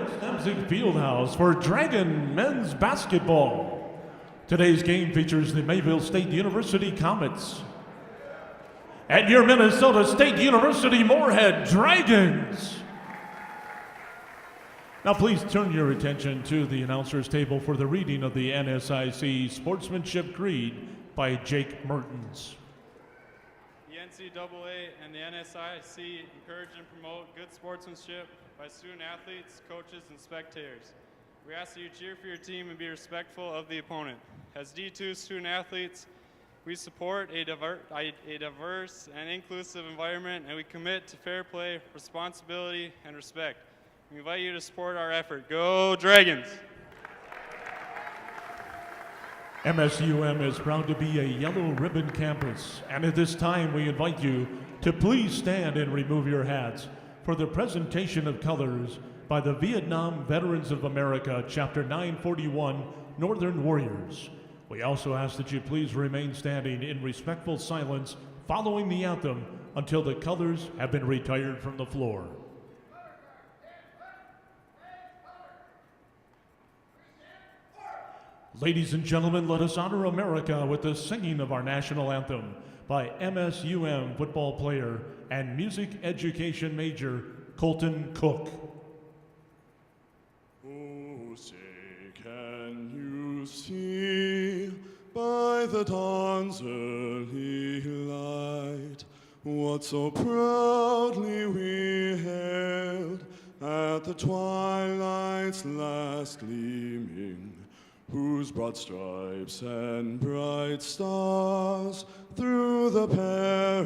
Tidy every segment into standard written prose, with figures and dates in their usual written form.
Stemzig Fieldhouse for Dragon men's basketball. Today's game features the Mayville State University Comets and your Minnesota State University Moorhead Dragons. Now please turn your attention to the announcer's table for the reading of the NSIC Sportsmanship Creed by Jake Mertens. The NCAA and the NSIC encourage and promote good sportsmanship by student athletes, coaches, and spectators. We ask that you cheer for your team and be respectful of the opponent. As D2 student athletes, we support a diverse and inclusive environment, and we commit to fair play, responsibility, and respect. We invite you to support our effort. Go Dragons! MSUM is proud to be a yellow ribbon campus, and at this time we invite you to please stand and remove your hats for the presentation of colors by the Vietnam Veterans of America, Chapter 941, Northern Warriors. We also ask that you please remain standing in respectful silence following the anthem until the colors have been retired from the floor. Ladies and gentlemen, let us honor America with the singing of our national anthem by MSUM football player and music education major, Colton Cook. Oh, say, can you see by the dawn's early light what so proudly we hailed at the twilight's last gleaming, whose broad stripes and bright stars through the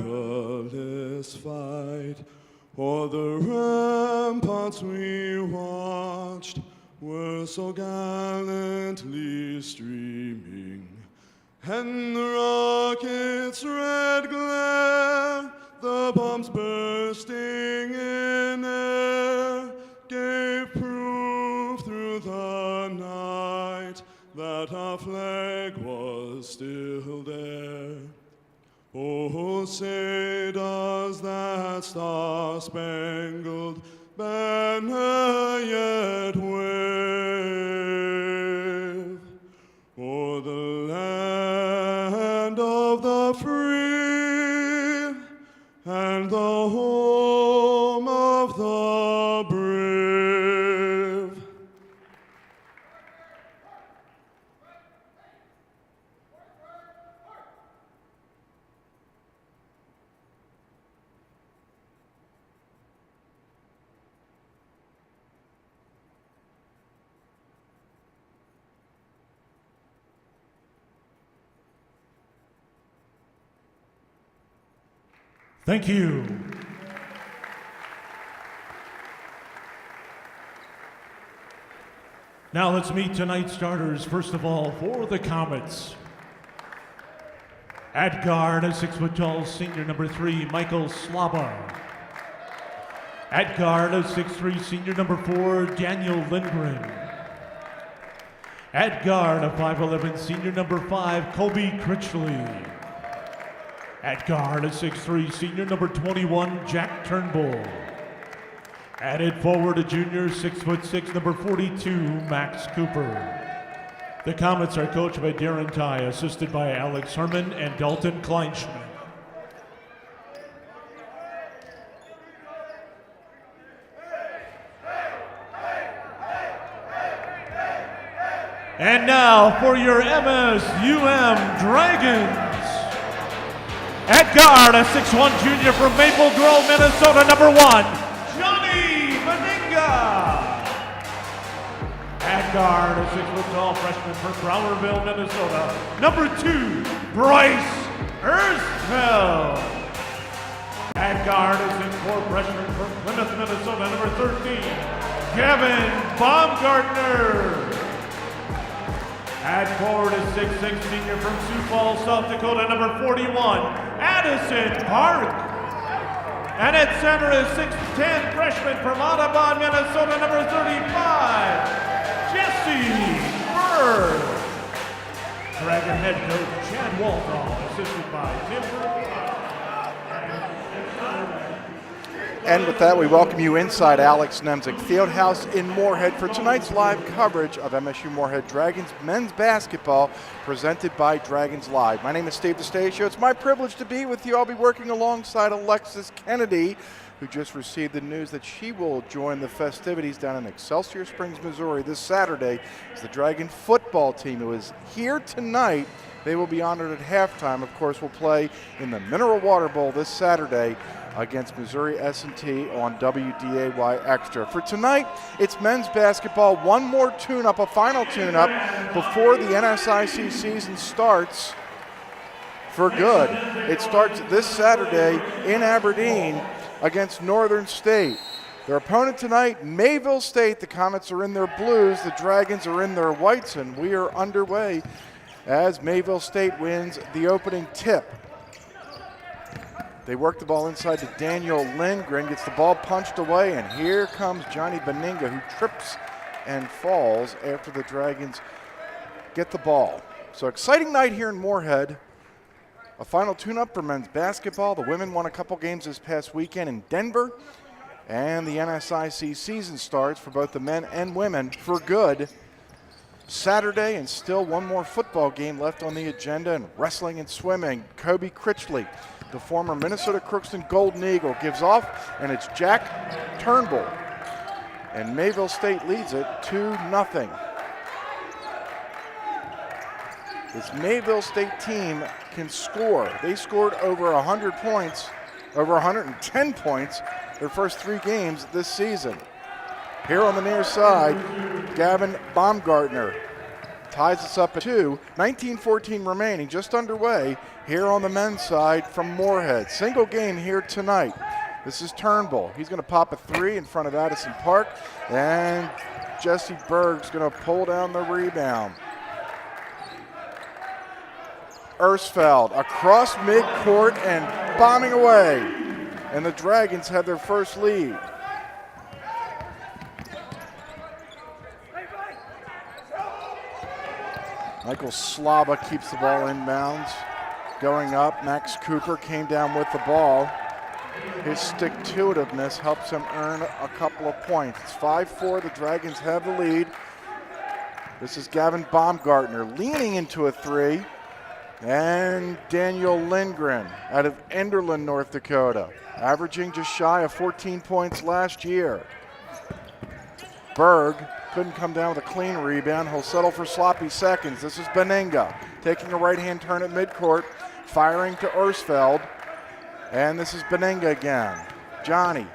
perilous fight o'er the ramparts we watched were so gallantly streaming, and the rocket's red glare, the bombs bursting in air, gave proof through the night that our flag was still there. Oh, say does that star-spangled banner yet wave o'er the land of the free and the home of the brave? Thank you. Now let's meet tonight's starters. First of all, for the Comets. At guard, a 6-foot-tall senior number 3, Michael Slaba. At guard, a 6'3" senior number 4, Daniel Lindgren. At guard, a 5'11" senior number 5, Kobe Critchley. At guard, a 6'3" senior number 21, Jack Turnbull. At forward, a junior 6'6", number 42, Max Cooper. The Comets are coached by Darren Ty, assisted by Alex Herman and Dalton Kleinschmidt. And now for your MSUM Dragons. At guard, a 6'1" junior from Maple Grove, Minnesota, number 1, Johnny Meninga. At guard, a 6-foot-tall freshman from Browerville, Minnesota, number 2, Bryce Ersfeld. At guard, a 6'4" freshman from Plymouth, Minnesota, number 13, Kevin Baumgartner. At forward, a 6'6" senior from Sioux Falls, South Dakota, number 41, Addison Park. And at center, a 6'10" freshman from Audubon, Minnesota, number 35, Jesse Bird. Dragon head coach Chad Walthall, assisted by Tim Burke. And with that, we welcome you inside Alex Nemzik Fieldhouse in Moorhead for tonight's live coverage of MSU Moorhead Dragons men's basketball presented by Dragons Live. My name is Steve DeStacio. It's my privilege to be with you. I'll be working alongside Alexis Kennedy, who just received the news that she will join the festivities down in Excelsior Springs, Missouri this Saturday as the Dragon football team who is here tonight. They will be honored at halftime. Of course, will play in the Mineral Water Bowl this Saturday against Missouri S&T on WDAY Extra. For tonight, it's men's basketball. One more tune-up, a final tune-up before the NSIC season starts for good. It starts this Saturday in Aberdeen against Northern State. Their opponent tonight, Mayville State. The Comets are in their blues. The Dragons are in their whites, and we are underway as Mayville State wins the opening tip. They work the ball inside to Daniel Lindgren, gets the ball punched away, and here comes Johnny Beninga, who trips and falls after the Dragons get the ball. So exciting night here in Moorhead. A final tune-up for men's basketball. The women won a couple games this past weekend in Denver, and the NSIC season starts for both the men and women for good Saturday, and still one more football game left on the agenda, and wrestling and swimming. Kobe Critchley, the former Minnesota Crookston Golden Eagle, gives off, and it's Jack Turnbull. And Mayville State leads it 2-0. This Mayville State team can score. They scored over 100 points, over 110 points their first 3 games this season. Here on the near side, Gavin Baumgartner ties us up at 2. 19-14 remaining, just underway here on the men's side from Moorhead. Single game here tonight. This is Turnbull. He's going to pop a 3 in front of Addison Park, and Jesse Berg's going to pull down the rebound. Ersfeld across midcourt and bombing away, and the Dragons have their first lead. Michael Slaba keeps the ball inbounds. Going up, Max Cooper came down with the ball. His stick-to-itiveness helps him earn a couple of points. It's 5-4, the Dragons have the lead. This is Gavin Baumgartner leaning into a 3. And Daniel Lindgren out of Enderlin, North Dakota, averaging just shy of 14 points last year. Berg couldn't come down with a clean rebound. He'll settle for sloppy seconds. This is Beninga taking a right-hand turn at midcourt, firing to Ersfeld. And this is Beninga again. Johnny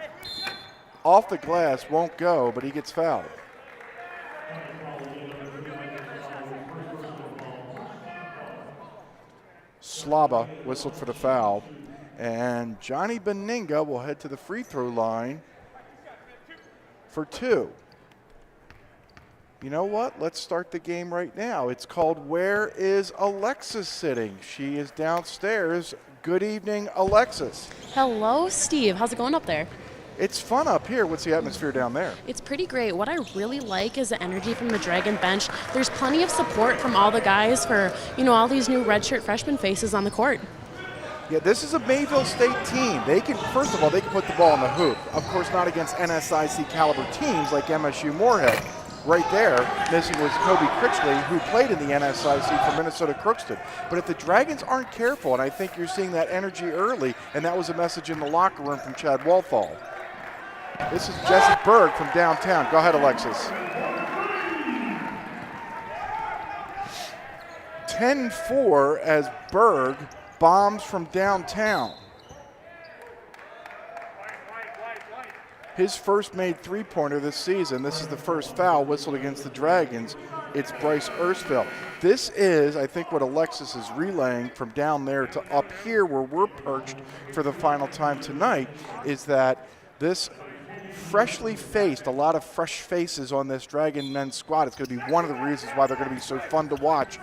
off the glass, won't go, but he gets fouled. Slaba whistled for the foul. And Johnny Beninga will head to the free throw line for 2. You know what? Let's start the game right now. It's called Where is Alexis Sitting? She is downstairs. Good evening, Alexis. Hello, Steve. How's it going up there? It's fun up here. What's the atmosphere down there? It's pretty great. What I really like is the energy from the Dragon bench. There's plenty of support from all the guys for, all these new redshirt freshman faces on the court. Yeah, this is a Mayville State team. They can, first of all, they can put the ball in the hoop. Of course, not against NSIC caliber teams like MSU Moorhead. Right there, missing was Kobe Critchley, who played in the NSIC for Minnesota Crookston. But if the Dragons aren't careful, and I think you're seeing that energy early, and that was a message in the locker room from Chad Walthall. This is Jesse Berg from downtown. Go ahead, Alexis. 10-4 as Berg bombs from downtown. His first made three-pointer this season. This is the first foul whistled against the Dragons. It's Bryce Ersfeld. This is, I think, what Alexis is relaying from down there to up here where we're perched for the final time tonight, is that this freshly faced, a lot of fresh faces on this Dragon men's squad. It's going to be one of the reasons why they're going to be so fun to watch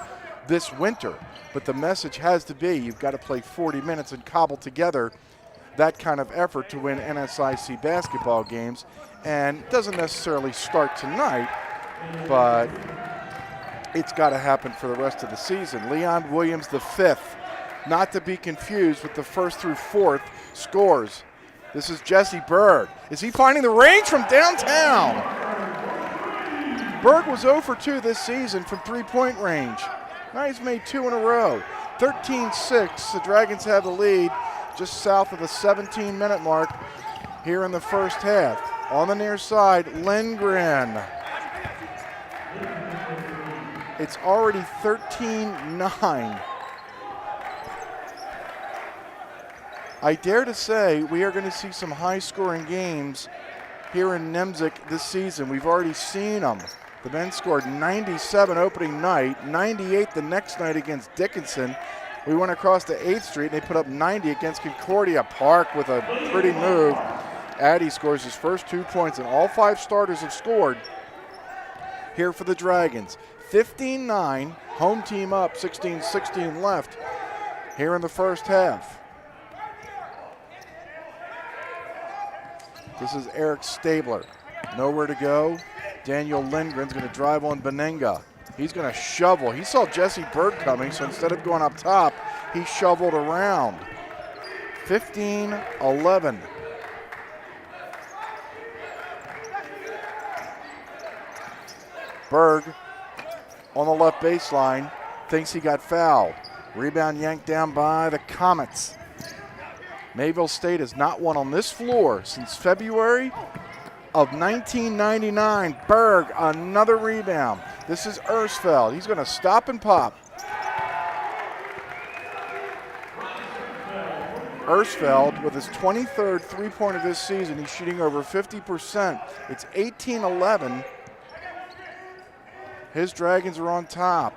this winter. But the message has to be you've got to play 40 minutes and cobble together that kind of effort to win NSIC basketball games. And it doesn't necessarily start tonight, but it's got to happen for the rest of the season. Leon Williams, the fifth, not to be confused with the first through fourth, scores. This is Jesse Berg. Is he finding the range from downtown? Berg was 0 for 2 this season from three-point range. Now he's made 2 in a row. 13-6, the Dragons have the lead just south of the 17-minute mark here in the first half. On the near side, Lindgren. It's already 13-9. I dare to say we are going to see some high-scoring games here in Nemzik this season. We've already seen them. The men scored 97 opening night, 98 the next night against Dickinson. We went across to 8th Street and they put up 90 against Concordia Park with a pretty move. Addy scores his first 2 points, and all 5 starters have scored here for the Dragons. 15-9, home team up, 16-16 left here in the first half. This is Eric Stabler. Nowhere to go. Daniel Lindgren's going to drive on Benenga. He's going to shovel. He saw Jesse Berg coming, so instead of going up top, he shoveled around. 15-11. Berg on the left baseline thinks he got fouled. Rebound yanked down by the Comets. Mayville State has not won on this floor since February of 1999. Berg, another rebound. This is Ersfeld. He's going to stop and pop. Ersfeld with his 23rd three-pointer this season. He's shooting over 50%. It's 18-11. His Dragons are on top.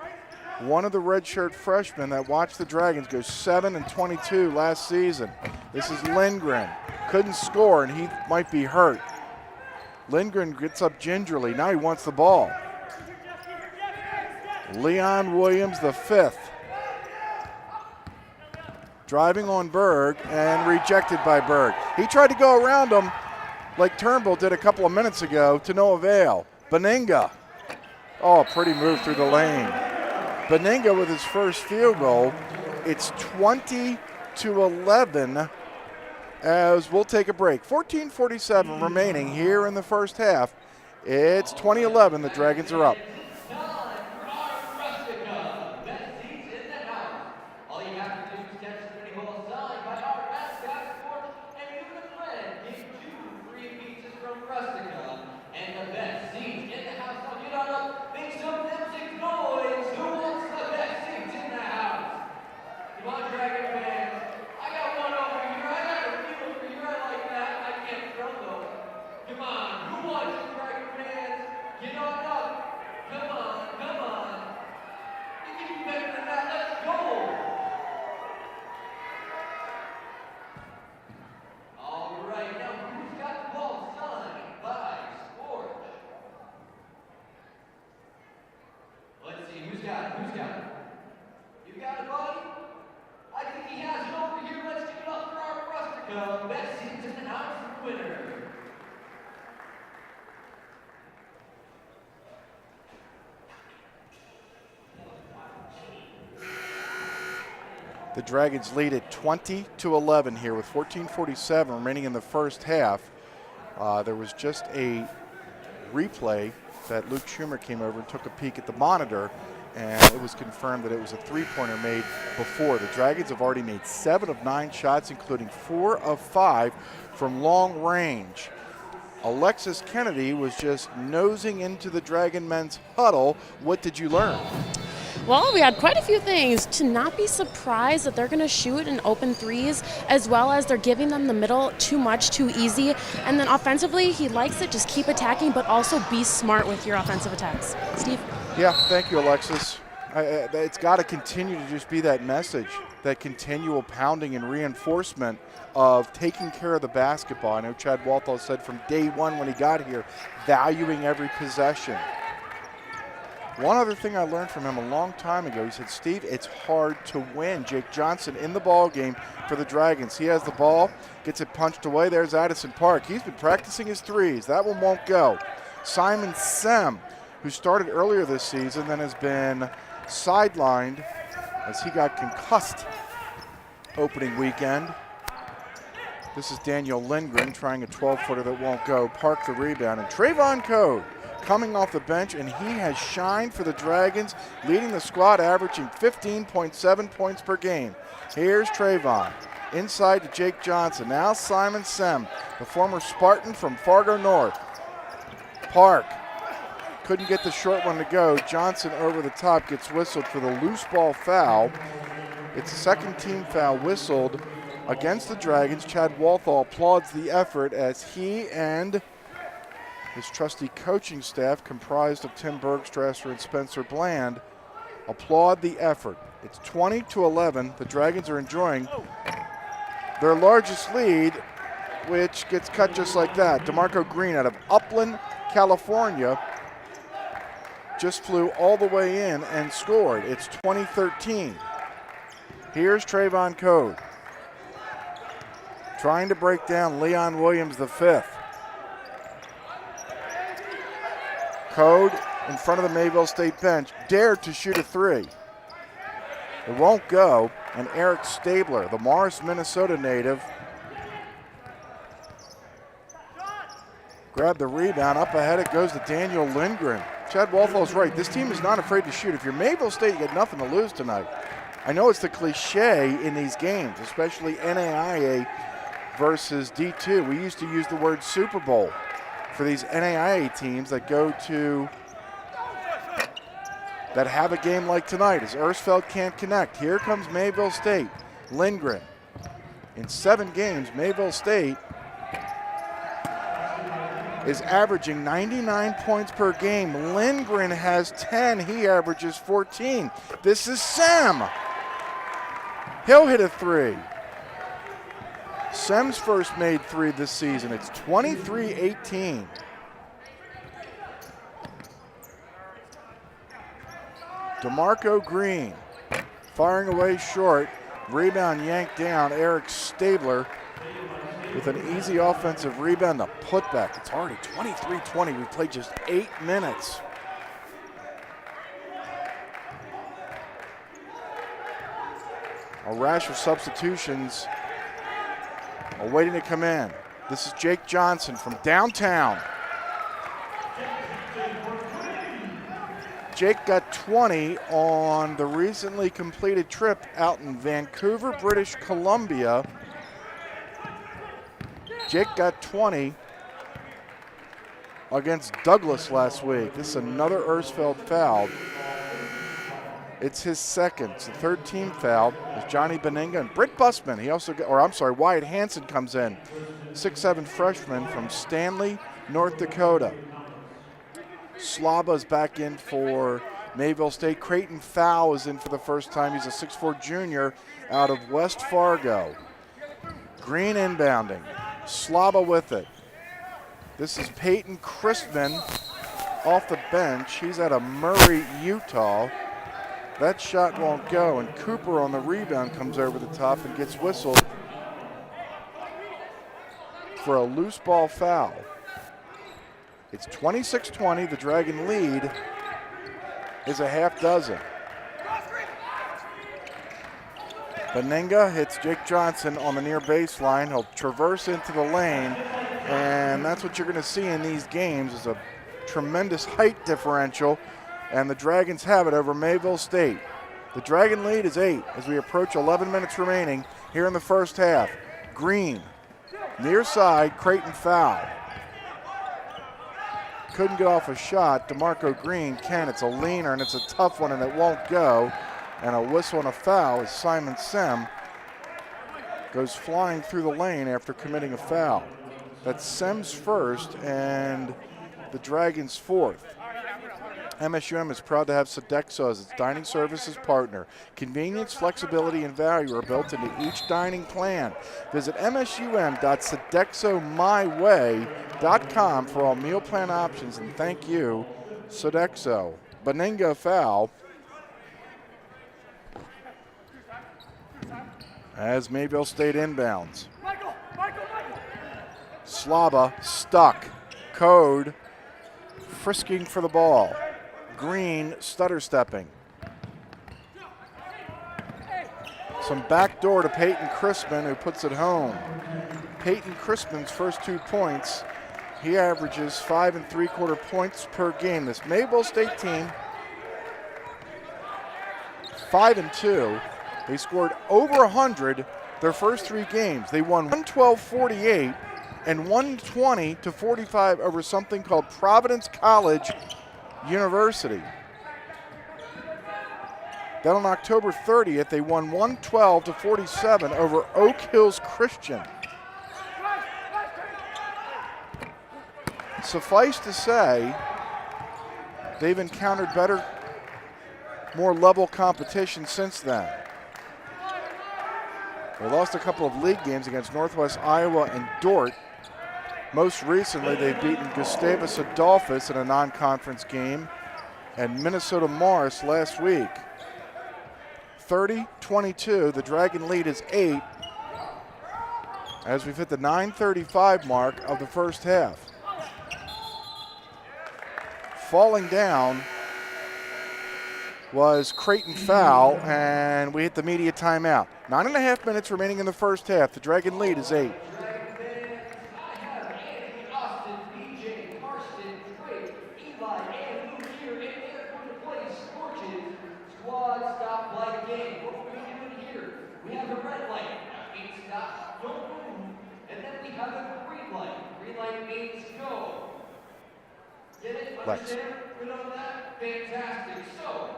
One of the redshirt freshmen that watched the Dragons go 7-22 last season. This is Lindgren. Couldn't score, and he might be hurt. Lindgren gets up gingerly. Now he wants the ball. Leon Williams, the 5th. Driving on Berg and rejected by Berg. He tried to go around him like Turnbull did a couple of minutes ago to no avail. Benenga. Oh, pretty move through the lane. Benenga with his first field goal. It's 20-11 as we'll take a break. 14:47 remaining here in the first half. It's 20-11. The Dragons are up. The Dragons lead at 20-11 here with 14:47 remaining in the first half. There was just a replay that Luke Schumer came over and took a peek at the monitor, and it was confirmed that it was a three-pointer made before. The Dragons have already made 7 of 9 shots, including 4 of 5 from long range. Alexis Kennedy was just nosing into the Dragon men's huddle. What did you learn? Well, we had quite a few things. To not be surprised that they're going to shoot in open threes, as well as they're giving them the middle too much, too easy. And then offensively, he likes it. Just keep attacking, but also be smart with your offensive attacks. Steve? Yeah, thank you, Alexis. It's got to continue to just be that message, that continual pounding and reinforcement of taking care of the basketball. I know Chad Walthall said from day one when he got here, valuing every possession. One other thing I learned from him a long time ago, he said, Steve, it's hard to win. Jake Johnson in the ball game for the Dragons. He has the ball, gets it punched away. There's Addison Park. He's been practicing his threes. That one won't go. Simon Sem, who started earlier this season, then has been sidelined as he got concussed opening weekend. This is Daniel Lindgren trying a 12-footer that won't go. Park the rebound. And Trayvon Code coming off the bench, and he has shined for the Dragons, leading the squad, averaging 15.7 points per game. Here's Trayvon. Inside to Jake Johnson. Now Simon Sem, the former Spartan from Fargo North. Park couldn't get the short one to go. Johnson over the top gets whistled for the loose ball foul. It's a second team foul whistled against the Dragons. Chad Walthall applauds the effort as he and his trusty coaching staff, comprised of Tim Bergstrasser and Spencer Bland, applaud the effort. It's 20-11. The Dragons are enjoying their largest lead, which gets cut just like that. DeMarco Green out of Upland, California, just flew all the way in and scored. It's 20-13. Here's Trayvon Code trying to break down Leon Williams V. Code in front of the Mayville State bench dared to shoot a three. It won't go, and Eric Stabler, the Morris, Minnesota native, grabbed the rebound. Up ahead it goes to Daniel Lindgren. Chad Walthall's right. This team is not afraid to shoot. If you're Mayville State, you got nothing to lose tonight. I know it's the cliche in these games, especially NAIA versus D2. We used to use the word Super Bowl for these NAIA teams that have a game like tonight, as Ersfeld can't connect. Here comes Mayville State. Lindgren. In 7 games, Mayville State is averaging 99 points per game. Lindgren has 10. He averages 14. This is Sem. He'll hit a three. Sem's first made three this season. It's 23-18. DeMarco Green firing away short. Rebound yanked down. Eric Stabler with an easy offensive rebound. The putback. It's already 23-20. We played just 8 minutes. A rash of substitutions are waiting to come in. This is Jake Johnson from downtown. Jake got 20 on the recently completed trip out in Vancouver, British Columbia. Jake got 20 against Douglas last week. This is another Ersfeld foul. It's his second. It's the third team foul. It's Johnny Beninga and Britt Busman. Wyatt Hansen comes in. 6'7" freshman from Stanley, North Dakota. Slaba's back in for Mayville State. Creighton Fowl is in for the first time. He's a 6'4" junior out of West Fargo. Green inbounding. Slaba with it. This is Peyton Crispin off the bench. He's out of Murray, Utah. That shot won't go, and Cooper on the rebound comes over the top and gets whistled for a loose ball foul. It's 26-20. The Dragon lead is a half dozen. Beninga hits Jake Johnson on the near baseline. He'll traverse into the lane, and that's what you're going to see in these games is a tremendous height differential, and the Dragons have it over Mayville State. The Dragon lead is 8 as we approach 11 minutes remaining here in the first half. Green, near side, Creighton foul. Couldn't get off a shot. DeMarco Green can. It's a leaner, and it's a tough one, and it won't go. And a whistle and a foul as Simon Sem goes flying through the lane after committing a foul. That's Sem's first and the Dragons' fourth. MSUM is proud to have Sodexo as its dining services partner. Convenience, flexibility, and value are built into each dining plan. Visit msum.sodexomyway.com for all meal plan options, and thank you, Sodexo. Beninga foul as Mayville State inbounds. Slaba stuck. Code frisking for the ball. Green stutter stepping. Some backdoor to Peyton Crispin, who puts it home. Peyton Crispin's first 2 points. He averages 5 3/4 points per game. This Mayville State team, 5-2. They scored over 100 their first 3 games. They won 112-48 and 120-45 over something called Providence College University. Then on October 30th, they won 112-47 over Oak Hills Christian. Suffice to say, they've encountered better, more level competition since then. They lost a couple of league games against Northwest Iowa and Dordt. Most recently, they've beaten Gustavus Adolphus in a non-conference game and Minnesota Morris last week. 30-22, the Dragon lead is 8 as we've hit the 9:35 mark of the first half. Falling down was Creighton foul, and we hit the media timeout. 9.5 minutes remaining in the first half. The Dragon lead is 8. Lex. Good on that. Fantastic. So,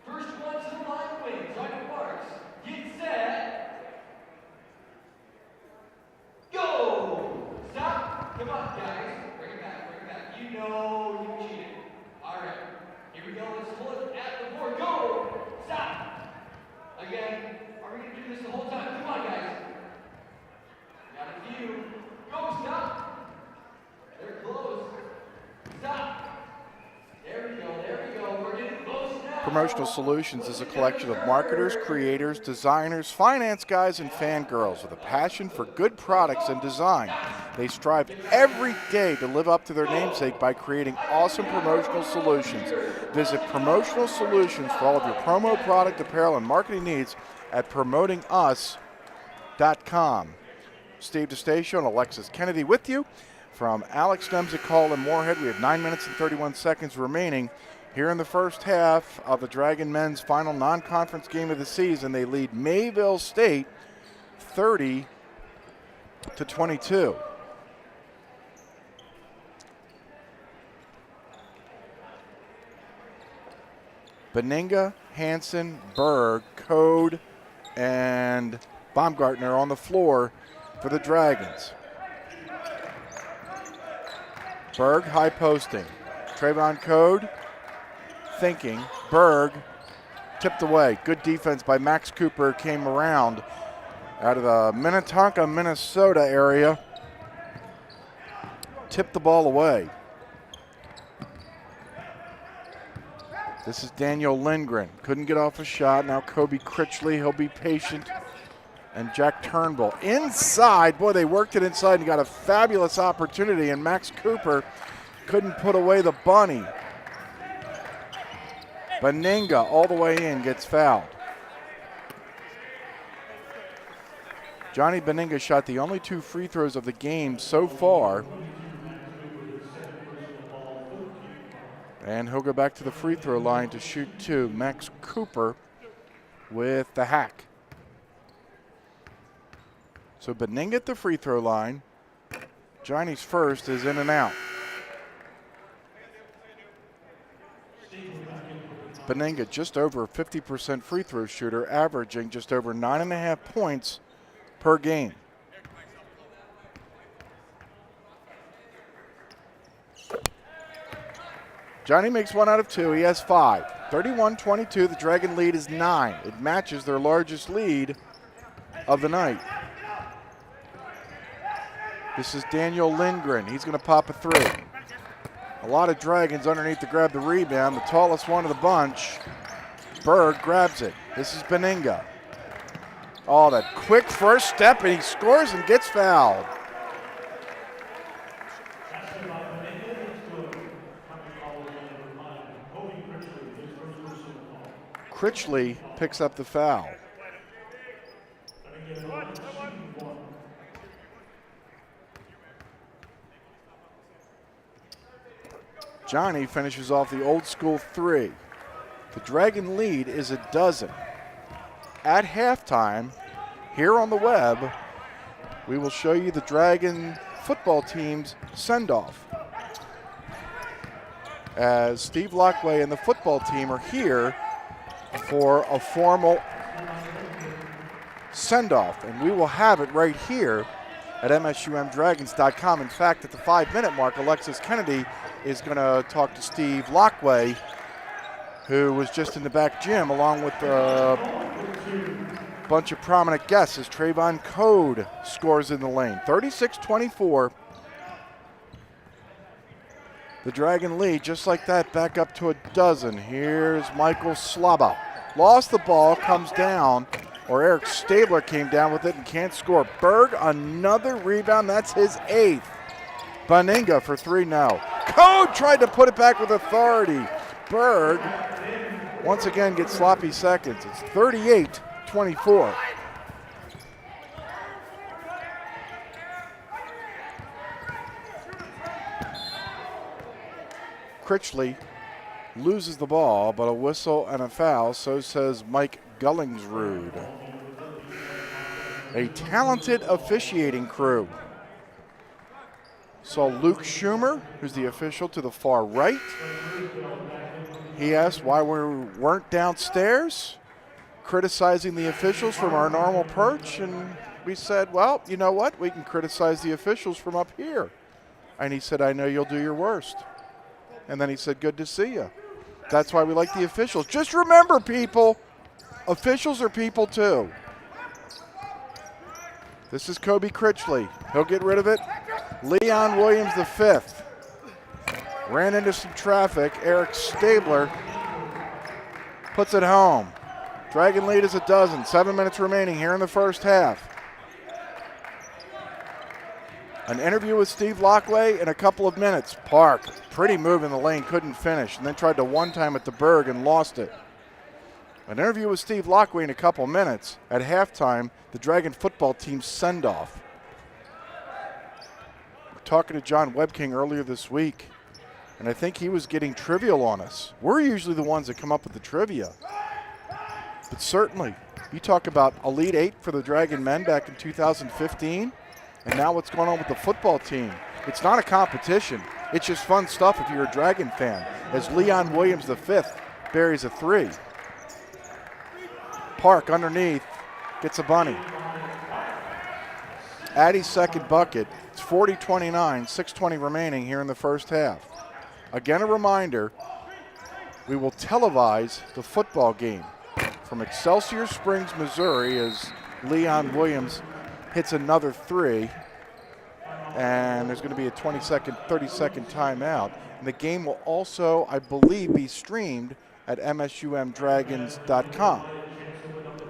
first one to the line wins. On your marks. Get set. Go. Stop. Come on, guys. Bring it back. Bring it back. You know you cheated. All right. Here we go. Let's look at the board. Go. Stop. Again. Are we going to do this the whole time? Come on, guys. Got a few. Go. Stop. They're close. Stop. There we go, there we go. We're getting close now. Promotional Solutions is a collection of marketers, creators, designers, finance guys, and fangirls with a passion for good products and design. They strive every day to live up to their namesake by creating awesome promotional solutions. Visit Promotional Solutions for all of your promo, product, apparel, and marketing needs at promotingus.com. Steve DeStacio and Alexis Kennedy with you. From Alex Nemzik Hall in Moorhead, we have 9 minutes and 31 seconds remaining here in the first half of the Dragon men's final non-conference game of the season. They lead Mayville State 30-22. Benninga, Hansen, Berg, Code, and Baumgartner on the floor for the Dragons. Berg high posting. Trayvon Code thinking. Berg tipped away. Good defense by Max Cooper. Came around out of the Minnetonka, Minnesota area. Tipped the ball away. This is Daniel Lindgren. Couldn't get off a shot. Now Kobe Critchley. He'll be patient. And Jack Turnbull inside. Boy, they worked it inside and got a fabulous opportunity, and Max Cooper couldn't put away the bunny. Benninga all the way in gets fouled. Johnny Benninga shot the only 2 free throws of the game so far. And he'll go back to the free throw line to shoot 2. Max Cooper with the hack. So Benninga at the free throw line. Johnny's first is in and out. Benninga just over a 50% free throw shooter, averaging just over 9.5 points per game. Johnny makes 1 out of 2. He has 5. 31-22. The Dragon lead is 9. It matches their largest lead of the night. This is Daniel Lindgren. He's going to pop a 3. A lot of Dragons underneath to grab the rebound. The tallest one of the bunch. Berg grabs it. This is Benninga. Oh, that quick first step, and he scores and gets fouled. Critchley picks up the foul. Johnny finishes off the old school 3. The Dragon lead is a dozen. At halftime, here on the web, we will show you the Dragon football team's send-off. As Steve Lockway and the football team are here for a formal send-off, and we will have it right here at MSUMDragons.com. In fact, at the 5-minute mark, Alexis Kennedy is going to talk to Steve Lockway, who was just in the back gym, along with a bunch of prominent guests as Trayvon Code scores in the lane. 36-24. The Dragon lead, just like that, back up to a dozen. Here's Michael Slaba. Lost the ball, comes down, or Eric Stabler came down with it and can't score. Berg, another rebound. That's his 8th. Baninga for 3 now. Code tried to put it back with authority. Berg, once again, gets sloppy seconds. It's 38-24. Critchley loses the ball, but a whistle and a foul, so says Mike Gullingsrud. A talented officiating crew. Saw Luke Schumer, who's the official to the far right. He asked why we weren't downstairs, criticizing the officials from our normal perch, and we said, well, you know what? We can criticize the officials from up here. And he said, I know you'll do your worst. And then he said, good to see you. That's why we like the officials. Just remember, people, officials are people too. This is Kobe Critchley. He'll get rid of it. Leon Williams, the 5th. Ran into some traffic. Eric Stabler puts it home. Dragon lead is a dozen. 7 minutes remaining here in the first half. An interview with Steve Lockway in a couple of minutes. Park, pretty move in the lane, couldn't finish, and then tried to one-time at the Berg and lost it. An interview with Steve Lockway in a couple minutes. At halftime, the Dragon football team send-off. We're talking to John Webking earlier this week, and I think he was getting trivial on us. We're usually the ones that come up with the trivia. But certainly, you talk about Elite 8 for the Dragon men back in 2015, and now what's going on with the football team. It's not a competition. It's just fun stuff if you're a Dragon fan. As Leon Williams, the 5th, buries a 3. Park underneath, gets a bunny. Addy's second bucket. It's 40-29, 6:20 remaining here in the first half. Again, a reminder, we will televise the football game from Excelsior Springs, Missouri, as Leon Williams hits another 3, and there's going to be a 20-second, 30-second timeout. And the game will also, I believe, be streamed at MSUMDragons.com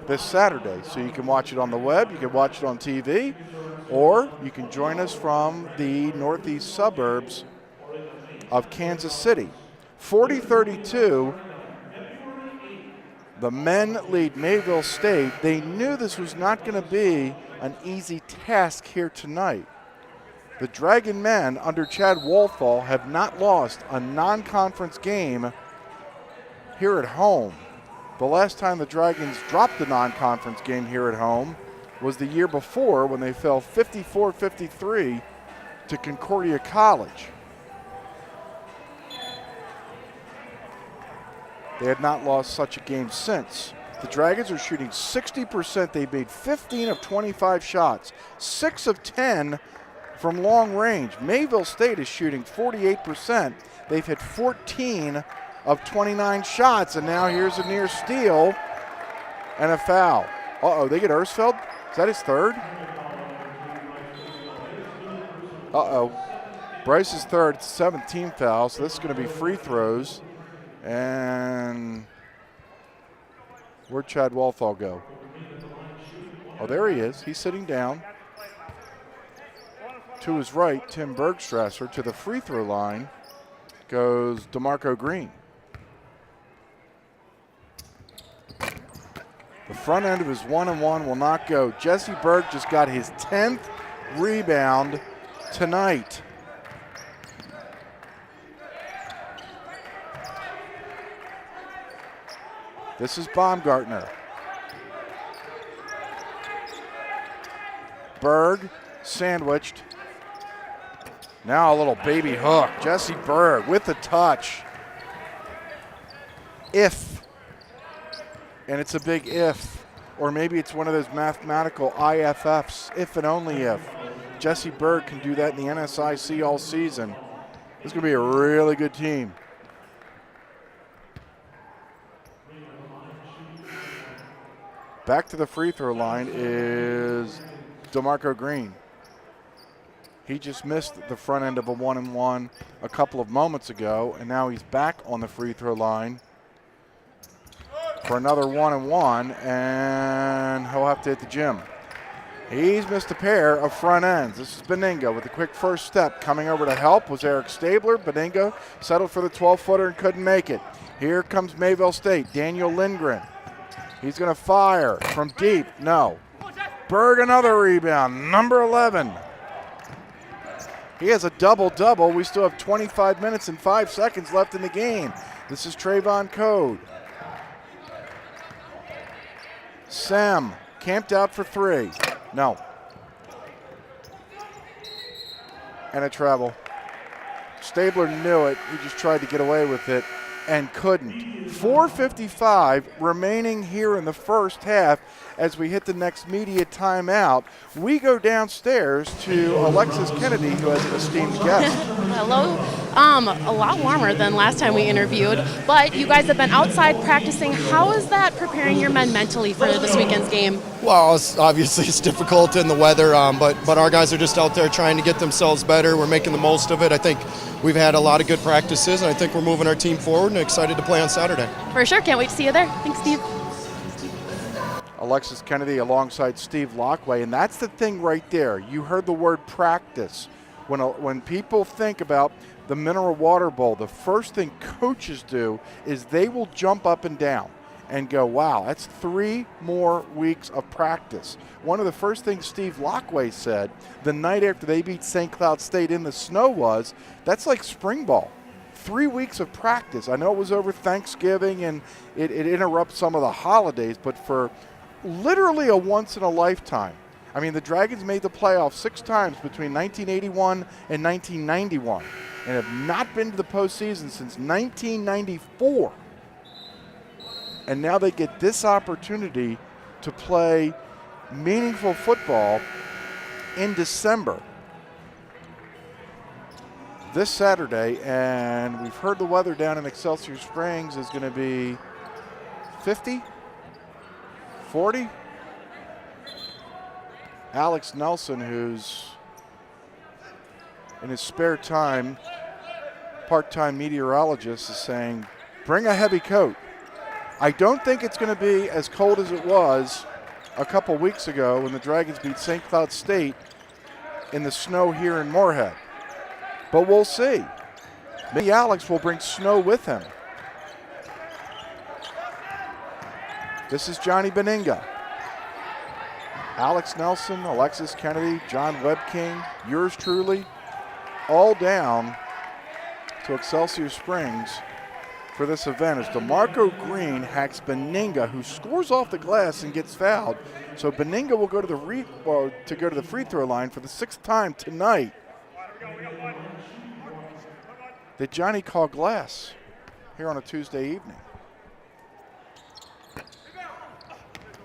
this Saturday. So you can watch it on the web, you can watch it on TV, or you can join us from the northeast suburbs of Kansas City. 40-32, the men lead Mayville State. They knew this was not going to be an easy task here tonight. The Dragon men under Chad Wolfall have not lost a non-conference game here at home. The last time the Dragons dropped a non-conference game here at home was the year before, when they fell 54-53 to Concordia College. They had not lost such a game since. The Dragons are shooting 60%. They made 15 of 25 shots, 6 of 10 from long range. Mayville State is shooting 48%. They've hit 14 of 29 shots, and now here's a near steal and a foul. Uh-oh, they get Ersfeld? Is that his 3rd? Uh-oh. Bryce's 3rd, 17 foul, so this is going to be free throws. And where'd Chad Wolfall go? Oh, there he is. He's sitting down. To his right, Tim Bergstrasser. To the free throw line goes DeMarco Green. The front end of his 1-and-1 will not go. Jesse Berg just got his 10th rebound tonight. This is Baumgartner. Berg sandwiched. Now a little baby hook. Jesse Berg with the touch. If, and it's a big if, or maybe it's one of those mathematical IFFs, if and only if. Jesse Berg can do that in the NSIC all season. This is going to be a really good team. Back to the free throw line is DeMarco Green. He just missed the front end of a 1-and-1 a couple of moments ago, and now he's back on the free throw line for another 1-and-1, and he'll have to hit the gym. He's missed a pair of front ends. This is Benigga with a quick first step. Coming over to help was Eric Stabler. Benigga settled for the 12-footer and couldn't make it. Here comes Mayville State. Daniel Lindgren. He's going to fire from deep. No. Berg, another rebound. Number 11. He has a double-double. We still have 25 minutes and 5 seconds left in the game. This is Trayvon Code. Sam camped out for 3. No. And a travel. Stabler knew it. He just tried to get away with it and couldn't. 4:55 remaining here in the first half as we hit the next media timeout. We go downstairs to Alexis Kennedy, who has an esteemed guest. Hello. A lot warmer than last time we interviewed, but you guys have been outside practicing. How is that preparing your men mentally for this weekend's game? Well, it's difficult in the weather, but our guys are just out there trying to get themselves better. We're making the most of it. I think we've had a lot of good practices, and I think we're moving our team forward and excited to play on Saturday. For sure. Can't wait to see you there. Thanks, Steve. Alexis Kennedy alongside Steve Lockway, and that's the thing right there. You heard the word practice. When people think about the Mineral Water Bowl, the first thing coaches do is they will jump up and down and go, wow, that's 3 more weeks of practice. One of the first things Steve Lockway said the night after they beat St. Cloud State in the snow was, that's like spring ball. 3 weeks of practice. I know it was over Thanksgiving and it interrupts some of the holidays, but for literally a once in a lifetime. I mean, the Dragons made the playoffs 6 times between 1981 and 1991 and have not been to the postseason since 1994. And now they get this opportunity to play meaningful football in December. This Saturday, and we've heard the weather down in Excelsior Springs is going to be 50, 40. Alex Nelson, who's in his spare time, part-time meteorologist, is saying, bring a heavy coat. I don't think it's going to be as cold as it was a couple weeks ago when the Dragons beat St. Cloud State in the snow here in Moorhead. But we'll see. Maybe Alex will bring snow with him. This is Johnny Benigga. Alex Nelson, Alexis Kennedy, John Webking, yours truly, all down to Excelsior Springs for this event as DeMarco Green hacks Benigga, who scores off the glass and gets fouled. So Benigga will go to the free throw line for the 6th time tonight. Did Johnny call glass here on a Tuesday evening?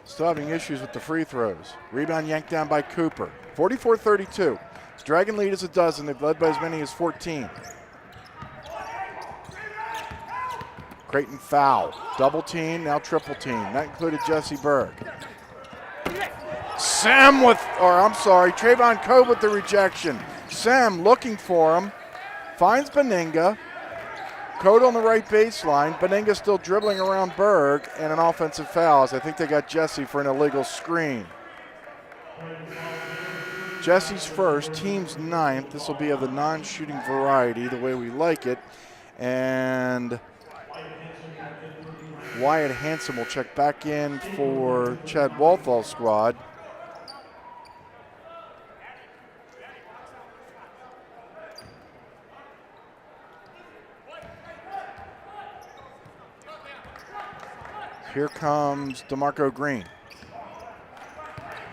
Still having issues with the free throws. Rebound yanked down by Cooper. 44-32. Dragon lead is a dozen. They've led by as many as 14. Creighton foul. Double team, now triple team. That included Jesse Berg. Trayvon Cove with the rejection. Sam looking for him. Finds Benigga. Code on the right baseline. Benigga still dribbling around Berg, and an offensive foul as I think they got Jesse for an illegal screen. Jesse's first, team's 9th. This will be of the non-shooting variety, the way we like it. And Wyatt Hanson will check back in for Chad Walthall's squad. Here comes DeMarco Green.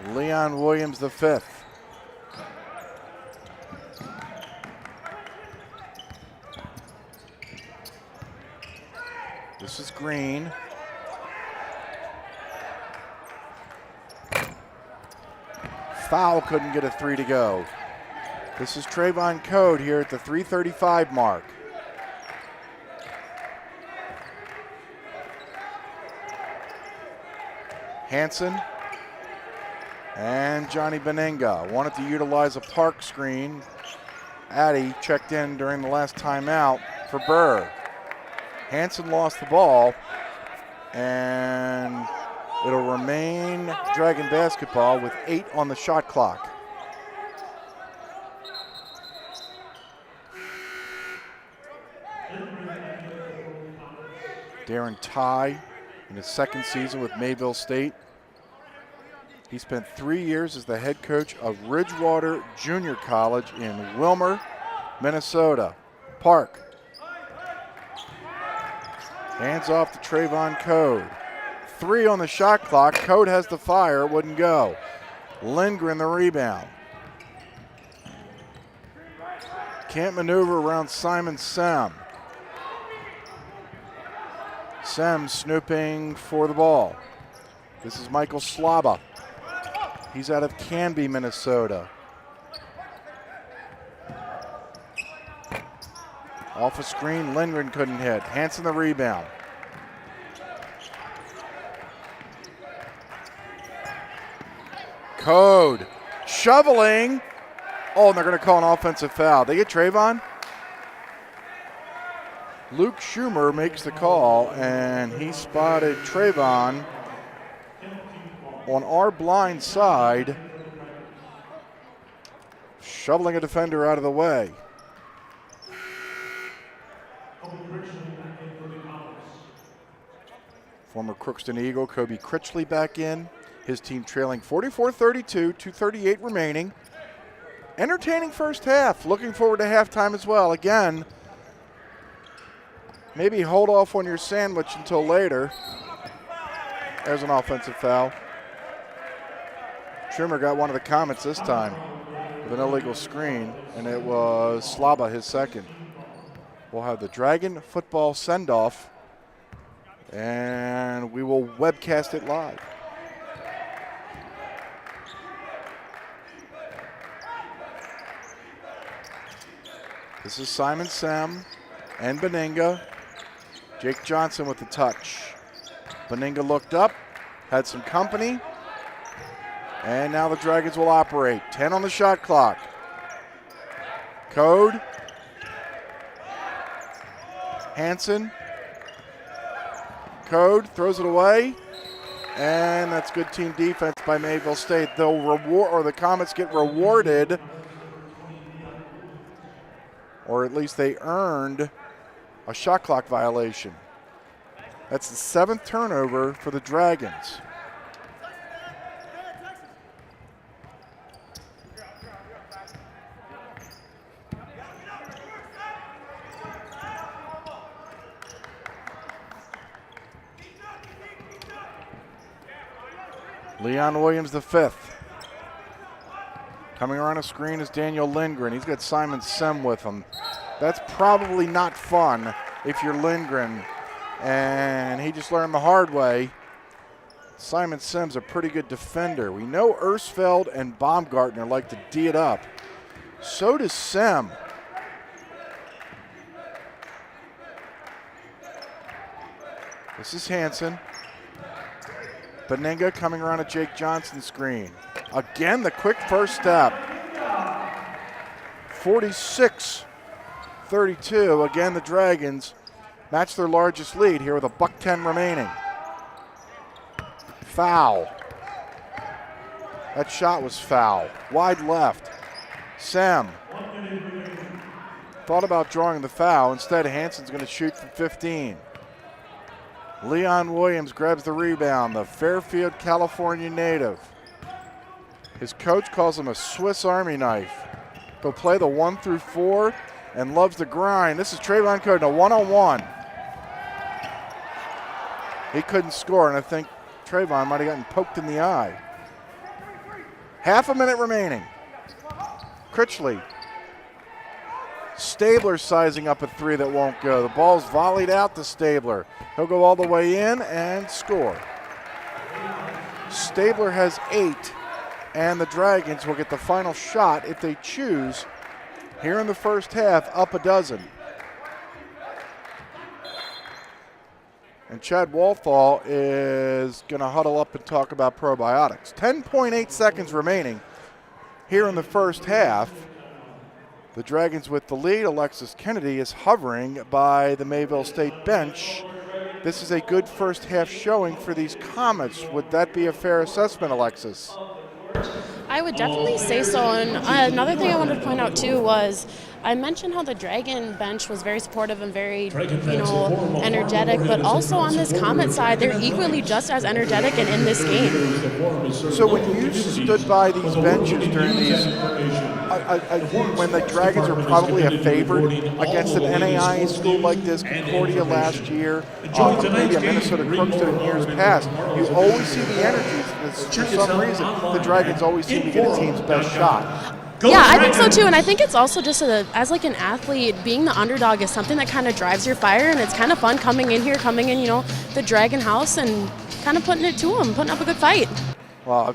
Leon Williams, the fifth. This is Green. Foul, couldn't get a three to go. This is Trayvon Code here at the 3:35 mark. Hanson and Johnny Benenga wanted to utilize a park screen. Addy checked in during the last timeout for Burr. Hanson lost the ball, and it'll remain Dragon basketball with 8 on the shot clock. Darren Ty in his second season with Mayville State. He spent 3 years as the head coach of Ridgewater Junior College in Wilmer, Minnesota. Park. Hands off to Trayvon Code. 3 on the shot clock. Code has the fire, wouldn't go. Lindgren the rebound. Can't maneuver around Simon Sem. Sem snooping for the ball. This is Michael Slaba. He's out of Canby, Minnesota. Off a screen, Lindgren couldn't hit. Hanson the rebound. Code shoveling. Oh, and they're going to call an offensive foul. They get Trayvon. Luke Schumer makes the call, and he spotted Trayvon on our blind side, shoveling a defender out of the way. Former Crookston Eagle Kobe Critchley back in. His team trailing 44-32, 2:38 remaining. Entertaining first half. Looking forward to halftime as well. Again, maybe hold off on your sandwich until later. There's an offensive foul. Trimmer got one of the comments this time with an illegal screen, and it was Slaba, his second. We'll have the Dragon football send-off, and we will webcast it live. This is Simon Sem and Benenga. Jake Johnson with the touch. Benenga looked up, had some company, and now the Dragons will operate. 10 on the shot clock. Code. Hanson. Code throws it away, and that's good team defense by Mayville State. They'll reward, or the Comets get rewarded, or at least they earned a shot clock violation. That's the 7th turnover for the Dragons. Leon Williams, the 5th. Coming around a screen is Daniel Lindgren. He's got Simon Sem with him. That's probably not fun if you're Lindgren, and he just learned the hard way. Simon Sem's a pretty good defender. We know Ersfeld and Baumgartner like to D it up. So does Sem. This is Hanson. Benenga coming around a Jake Johnson screen. Again, the quick first step. 46-32. Again, the Dragons match their largest lead here with a $1:10 remaining. Foul. That shot was foul. Wide left. Sem thought about drawing the foul. Instead, Hanson's going to shoot from 15. Leon Williams grabs the rebound, the Fairfield, California native. His coach calls him a Swiss Army knife. He'll play the 1 through 4 and loves the grind. This is Trayvon Code in a one-on-one. He couldn't score, and I think Trayvon might have gotten poked in the eye. Half a minute remaining. Critchley. Stabler sizing up a three that won't go. The ball's volleyed out to Stabler. He'll go all the way in and score. Stabler has 8, and the Dragons will get the final shot if they choose here in the first half, up a dozen. And Chad Walthall is going to huddle up and talk about probiotics. 10.8 seconds remaining here in the first half. The Dragons with the lead. Alexis Kennedy is hovering by the Mayville State bench. This is a good first half showing for these Comets. Would that be a fair assessment, Alexis? I would definitely say so. And another thing I wanted to point out too was I mentioned how the Dragon bench was very supportive and very, energetic, but also on this Comet side, they're equally just as energetic and in this game. So when you stood by these benches during these, when the Dragons are probably a favorite against an NAI school like this, Concordia last year, maybe a Minnesota Crookston in years past, you always see the energy. For some reason, the Dragons always seem to get a team's best shot. Yeah, I think so too, and I think it's also just as like an athlete, being the underdog is something that kind of drives your fire, and it's kind of fun coming in, the Dragon house and kind of putting it to them, putting up a good fight. Well,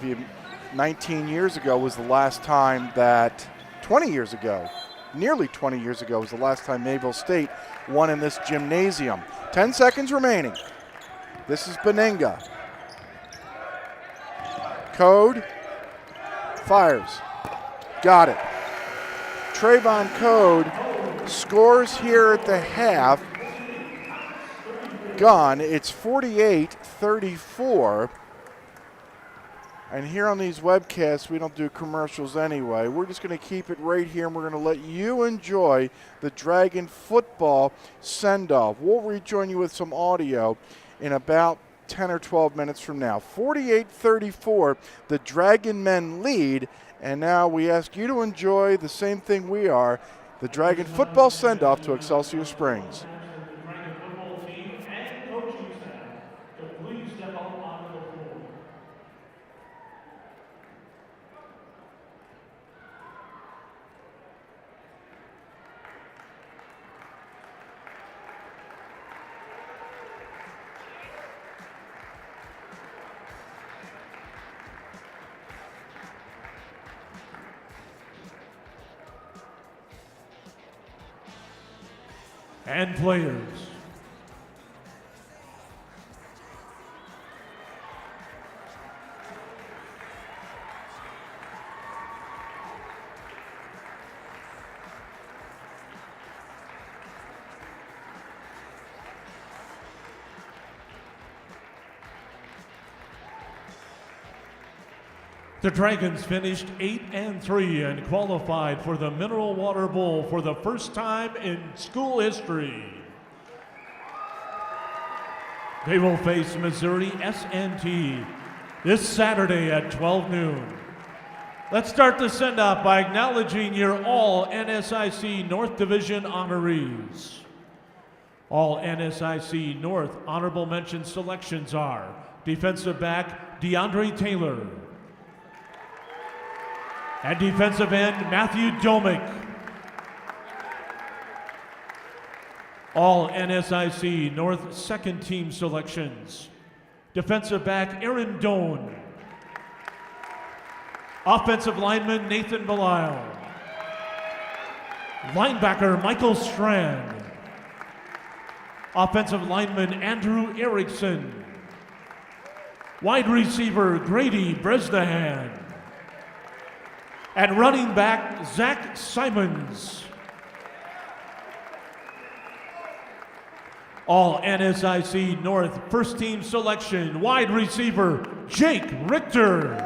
19 years ago was the last time that, 20 years ago, nearly 20 years ago was the last time Mayville State won in this gymnasium. 10 seconds remaining. This is Benenga. Code fires. Got it. Trayvon Code scores here at the half. Gone. It's 48-34. And here on these webcasts, we don't do commercials anyway. We're just going to keep it right here, and we're going to let you enjoy the Dragon football send-off. We'll rejoin you with some audio in about 10 or 12 minutes from now. 48-34, the Dragon men lead. And now we ask you to enjoy the same thing we are, the Dragon football send-off to Excelsior Springs. Dragon football team and coaching staff to please step up onto the floor. And players. The Dragons finished 8-3 and qualified for the Mineral Water Bowl for the first time in school history. They will face Missouri S&T this Saturday at 12 noon. Let's start the send-off by acknowledging your all NSIC North Division honorees. All NSIC North honorable mention selections are defensive back DeAndre Taylor, and defensive end, Matthew Domick. All NSIC North second team selections. Defensive back, Aaron Doan. Offensive lineman, Nathan Belisle. Linebacker, Michael Strand. Offensive lineman, Andrew Erickson. Wide receiver, Grady Bresnahan. And running back, Zach Simons. All NSIC North first team selection, wide receiver, Jake Richter.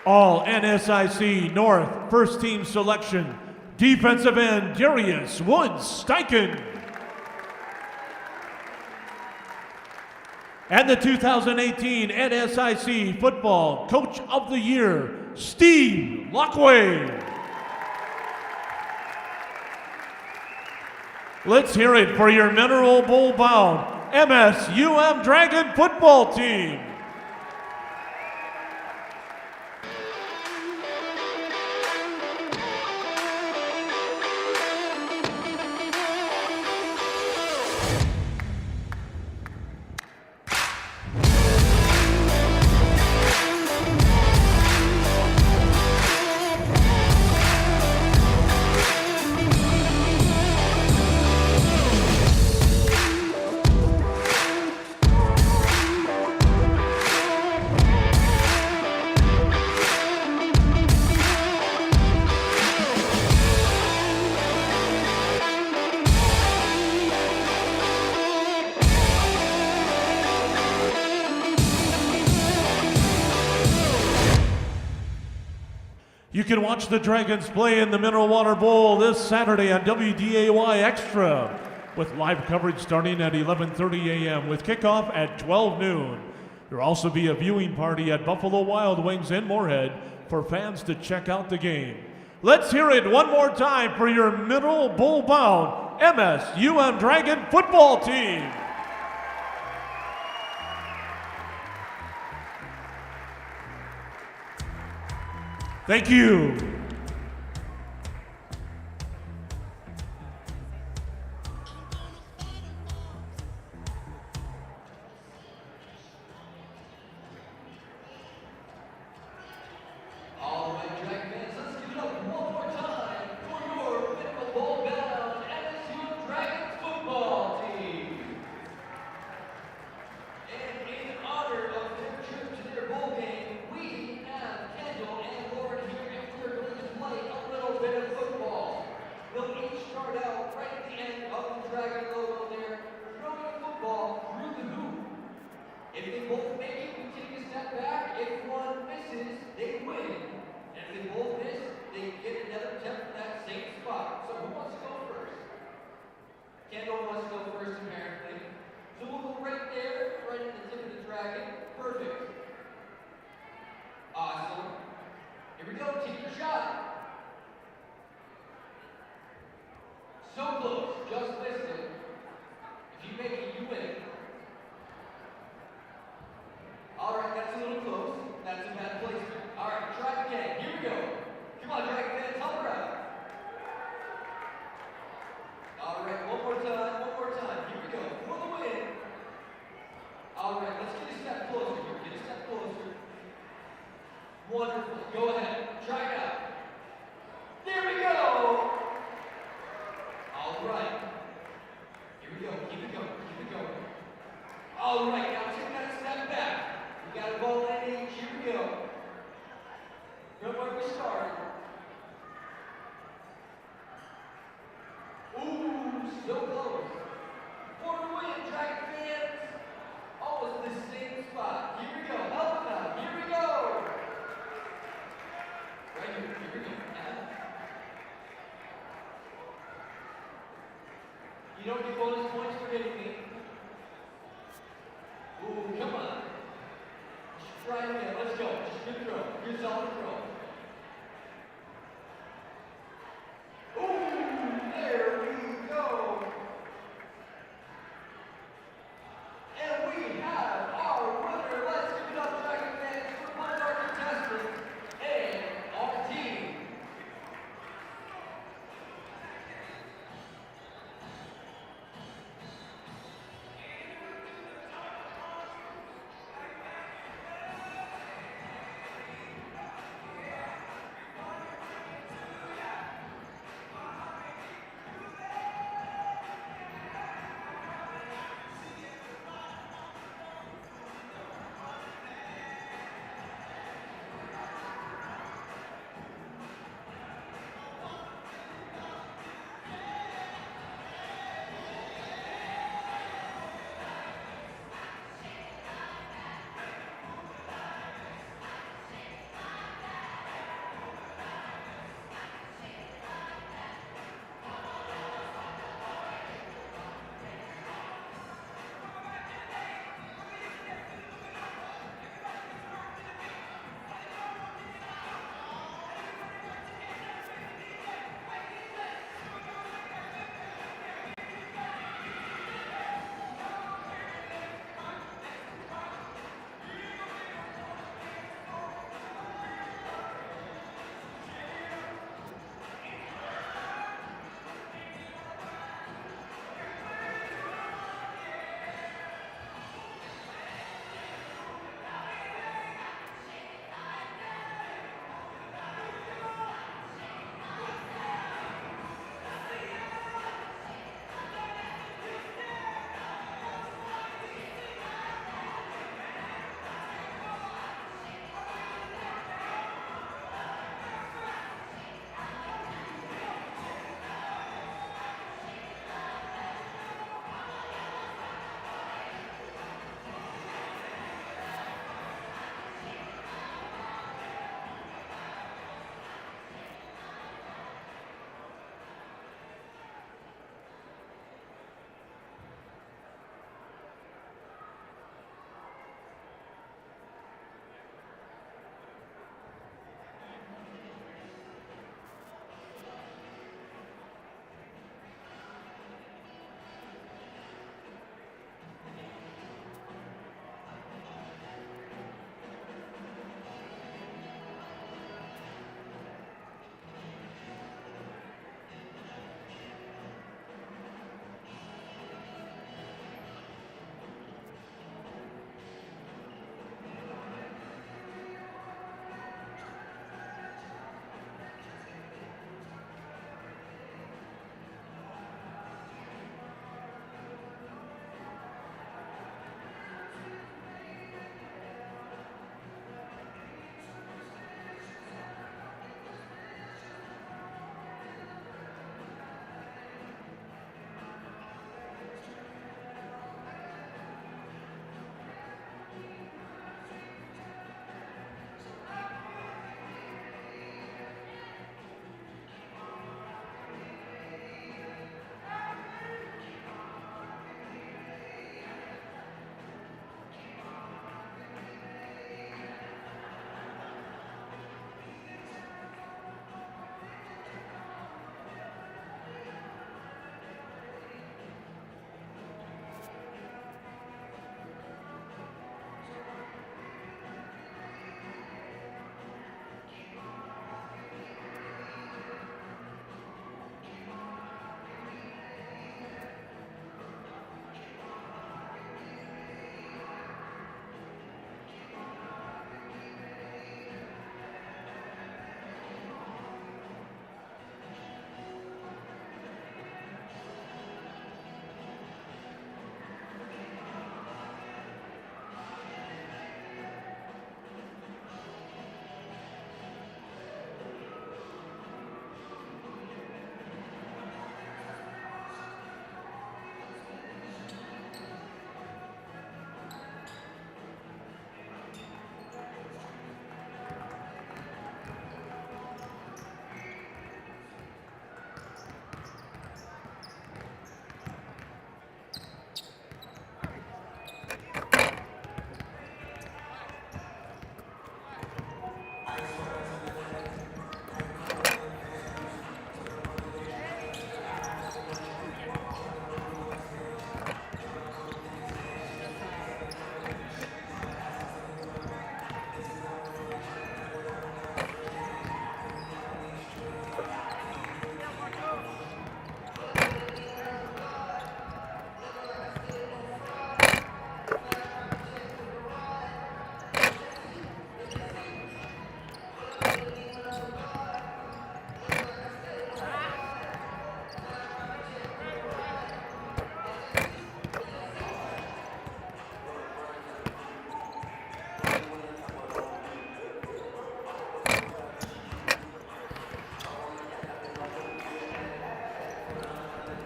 All NSIC North first team selection, defensive end, Darius Woods Steichen. And the 2018 NSIC Football Coach of the Year, Steve Lockway. Let's hear it for your Mineral Bowl bound MSUM Dragon football team. You can watch the Dragons play in the Mineral Water Bowl this Saturday on WDAY Extra, with live coverage starting at 11:30 a.m. with kickoff at 12 noon. There'll also be a viewing party at Buffalo Wild Wings in Moorhead for fans to check out the game. Let's hear it one more time for your Mineral Bowl bound MSUM Dragon football team. Thank you. All right, Dragon fans, let's give it up one more time for your Mineral Bowl bound MSU Dragons football team. And in honor of their trip to their bowl game, we have Kendall and Lauren here, and we're going to play a little bit of football. They'll each start out right at the end of the Dragon logo there, throwing a football through the hoop. If they both make it, we take a step back. If one misses, they win. And if they both miss, they get another attempt from that same spot. So who wants to go first? Kendall wants to go first, apparently. So we'll go right there, right at the tip of the Dragon. Perfect. Awesome. Here we go, take your shot. So close, just missed it. If you make it, you win. All right, that's a little close. That's a bad placement. All right, try it again. Here we go. Come on, Dragon fans, help her out. All right, one more time, one more time. Here we go, for the win. All right, let's get a step closer here. Get a step closer. Wonderful. Go ahead. Try it out. There we go. All right. Here we go. Keep it going. Keep it going. All right, now take that step back. We got a ball in each. Here we go. Right where we started. Ooh, so close. For the win, Dragon fans. Almost the same spot. Here we go. Help them out. Here we go. Right here. Here we go. You don't get bonus points for hitting me. Ooh, come on. Just try it again. Let's go. Just good throw. Good solid throw. Ooh, there we go. And we have our winner. Let's give it up, Dragon fans, for one of our contestants and our team.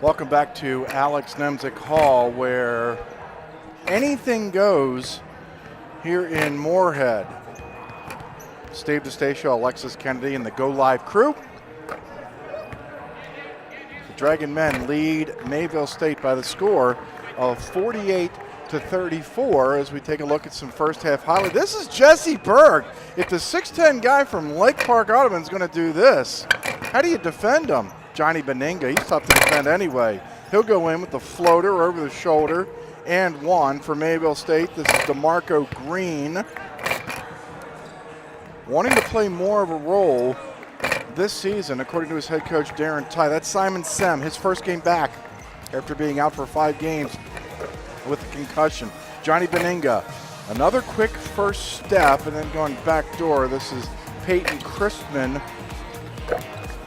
Welcome back to Alex Nemzik Hall, where anything goes here in Moorhead. Steve DeStacio, Alexis Kennedy, and the Go Live crew. The Dragon men lead Mayville State by the score of 48-34 as we take a look at some first half highlights. This is Jesse Berg. If the 6'10 guy from Lake Park Audubon is going to do this, how do you defend him? Johnny Beninga, he's tough to defend anyway. He'll go in with the floater over the shoulder and one for Mayville State. This is DeMarco Green, wanting to play more of a role this season, according to his head coach, Darren Ty. That's Simon Sem, his first game back after being out for 5 games with a concussion. Johnny Beninga, another quick first step and then going back door. This is Peyton Christman,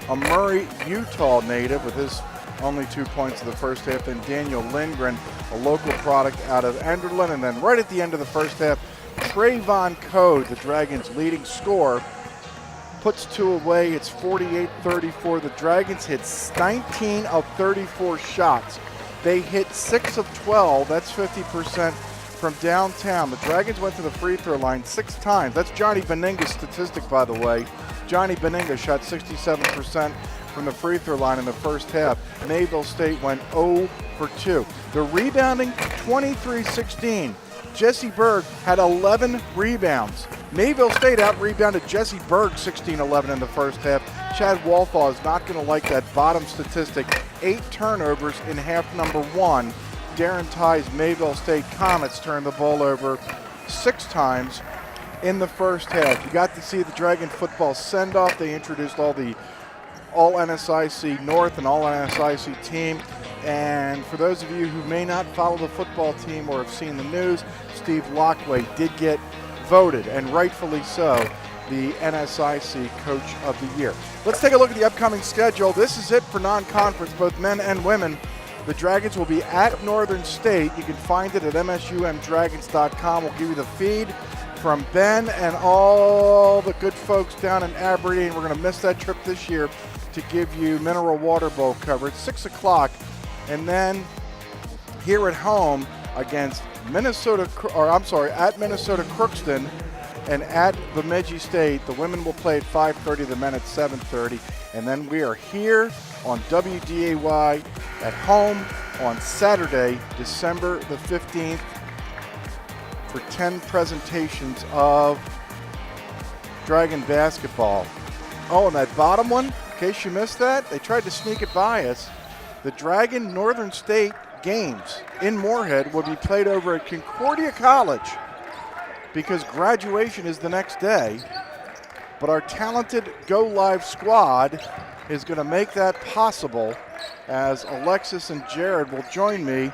a Murray, Utah native with his only 2 points in the first half. And Daniel Lindgren, a local product out of Enderlin. And then right at the end of the first half, Trayvon Code, the Dragons' leading scorer, puts 2 away. It's 48-34. The Dragons hit 19 of 34 shots. They hit 6 of 12. That's 50% from downtown. The Dragons went to the free throw line 6 times. That's Johnny Beninga's statistic, by the way. Johnny Beninga shot 67% from the free throw line in the first half. Mayville State went 0 for 2. The rebounding, 23-16. Jesse Berg had 11 rebounds. Mayville State out-rebounded Jesse Berg 16-11 in the first half. Chad Walthall is not going to like that bottom statistic. 8 turnovers in half number 1. Darren Ty's Mayville State Comets turned the ball over 6 times in the first half. You got to see the Dragon football send-off. They introduced all NSIC North and all NSIC team. And for those of you who may not follow the football team or have seen the news, Steve Lockway did get voted, and rightfully so, the NSIC Coach of the Year. Let's take a look at the upcoming schedule. This is it for non-conference, both men and women. The Dragons will be at Northern State. You can find it at MSUMDragons.com. We'll give you the feed from Ben and all the good folks down in Aberdeen. We're going to miss that trip this year to give you Mineral Water Bowl coverage, 6 o'clock. And then here at home against at Minnesota Crookston and at Bemidji State. The women will play at 5:30, the men at 7:30. And then we are here on WDAY at home on Saturday, December the 15th for 10 presentations of Dragon basketball. Oh, and that bottom one, in case you missed that, they tried to sneak it by us. The Dragon Northern State games in Moorhead will be played over at Concordia College because graduation is the next day. But our talented Go Live squad is going to make that possible as Alexis and Jared will join me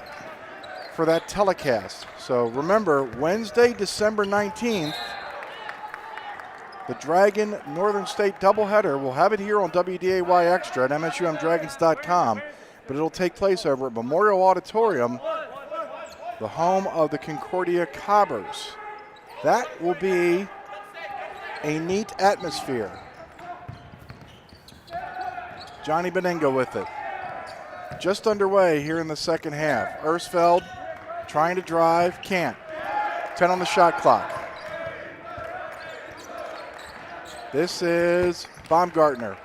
for that telecast. So remember, Wednesday, December 19th, the Dragon Northern State doubleheader. We'll have it here on WDAY Extra at MSUMDragons.com. But it'll take place over at Memorial Auditorium, the home of the Concordia Cobbers. That will be a neat atmosphere. Johnny Beninga with it. Just underway here in the second half. Ersfeld trying to drive, can't. 10 on the shot clock. This is Baumgartner.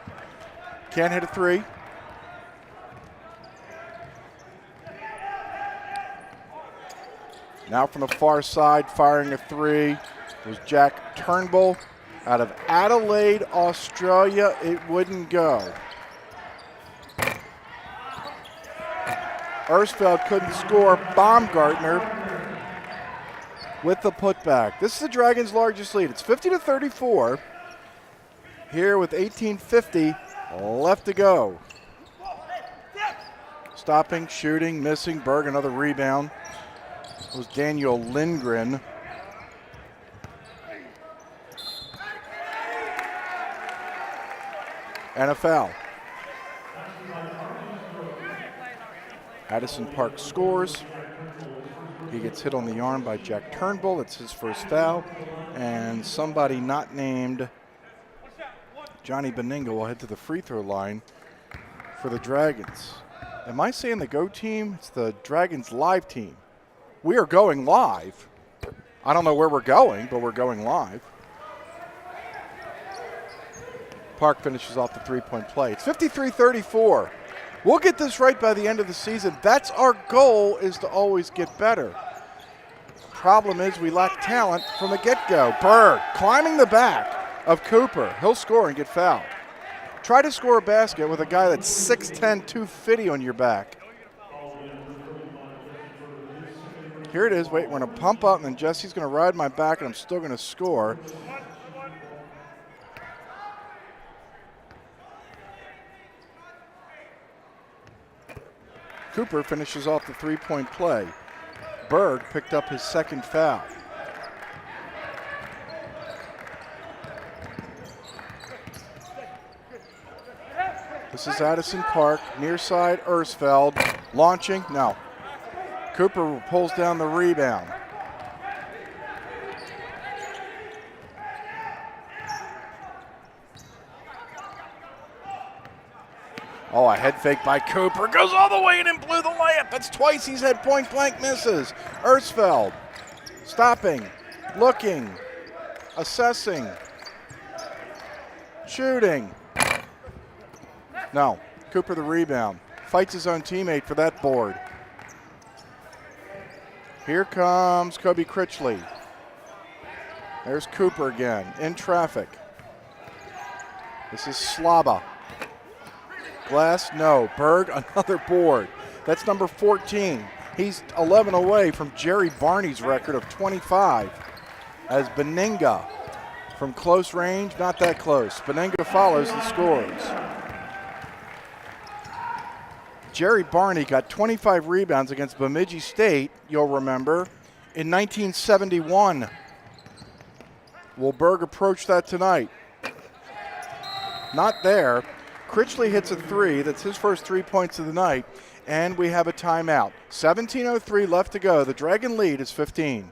Can't hit a 3. Now from the far side, firing a 3 was Jack Turnbull out of Adelaide, Australia. It wouldn't go. Ersfeld couldn't score. Baumgartner with the putback. This is the Dragons' largest lead. It's 50-34 here with 18:50 left to go. Stopping, shooting, missing. Berg, another rebound. It was Daniel Lindgren. And a foul. Addison Park scores. He gets hit on the arm by Jack Turnbull. It's his first foul. And somebody not named Johnny Beninga will head to the free throw line for the Dragons. Am I saying the Go team? It's the Dragons live team. We are going live. I don't know where we're going, but we're going live. Park finishes off the three-point play. It's 53-34. We'll get this right by the end of the season. That's our goal, is to always get better. Problem is we lack talent from the get-go. Berg climbing the back of Cooper. He'll score and get fouled. Try to score a basket with a guy that's 6'10", 250 on your back. Here it is. Wait, we're going to pump up, and then Jesse's going to ride my back, and I'm still going to score. Cooper finishes off the three-point play. Berg picked up his second foul. This is Addison Park, near side, Ersfeld, launching, no. Cooper pulls down the rebound. Oh, a head fake by Cooper, goes all the way in and blew the layup. That's twice he's had point blank misses. Ersfeld, stopping, looking, assessing, shooting. No, Cooper the rebound. Fights his own teammate for that board. Here comes Kobe Critchley. There's Cooper again, in traffic. This is Slaba. Glass, no. Berg, another board. That's number 14. He's 11 away from Jerry Barney's record of 25. As Beninga from close range, not that close. Beninga follows and scores. Jerry Barney got 25 rebounds against Bemidji State, you'll remember, in 1971. Will Berg approach that tonight? Not there. Critchley hits a three. That's his first 3 points of the night. And we have a timeout. 17:03 left to go. The Dragon lead is 15.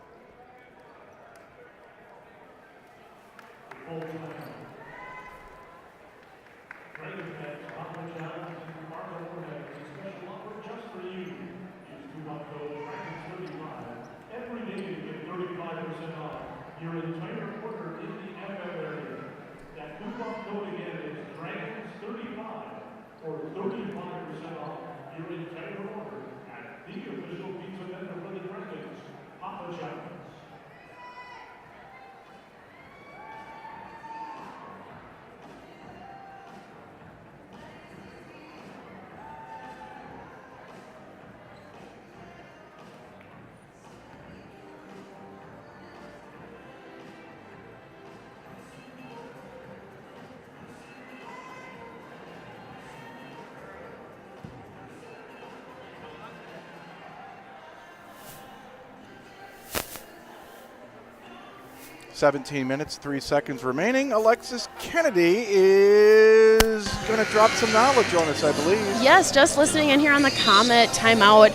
$17 minutes, 3 seconds remaining. Alexis Kennedy is going to drop some knowledge on us, I believe. Yes, just listening in here on the Comet timeout.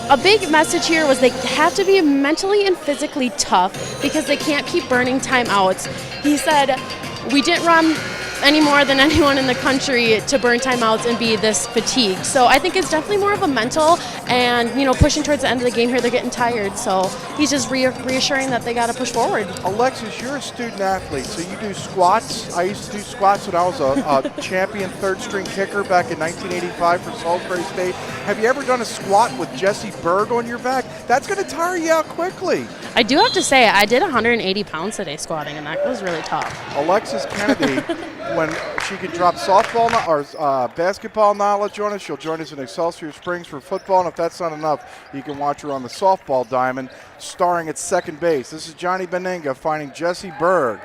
A big message here was they have to be mentally and physically tough because they can't keep burning timeouts. He said, we didn't run any more than anyone in the country to burn timeouts and be this fatigued. So I think it's definitely more of a mental and, pushing towards the end of the game here, they're getting tired. So he's just reassuring that they got to push forward. Alexis, you're a student athlete, so you do squats. I used to do squats when I was a champion third-string kicker back in 1985 for Salisbury State. Have you ever done a squat with Jesse Berg on your back? That's going to tire you out quickly. I do have to say, I did 180 pounds today squatting, and that was really tough. Alexis Kennedy, when she can drop softball or basketball knowledge on us, she'll join us in Excelsior Springs for football. And if that's not enough, you can watch her on the softball diamond, starring at second base. This is Johnny Beninga finding Jesse Berg,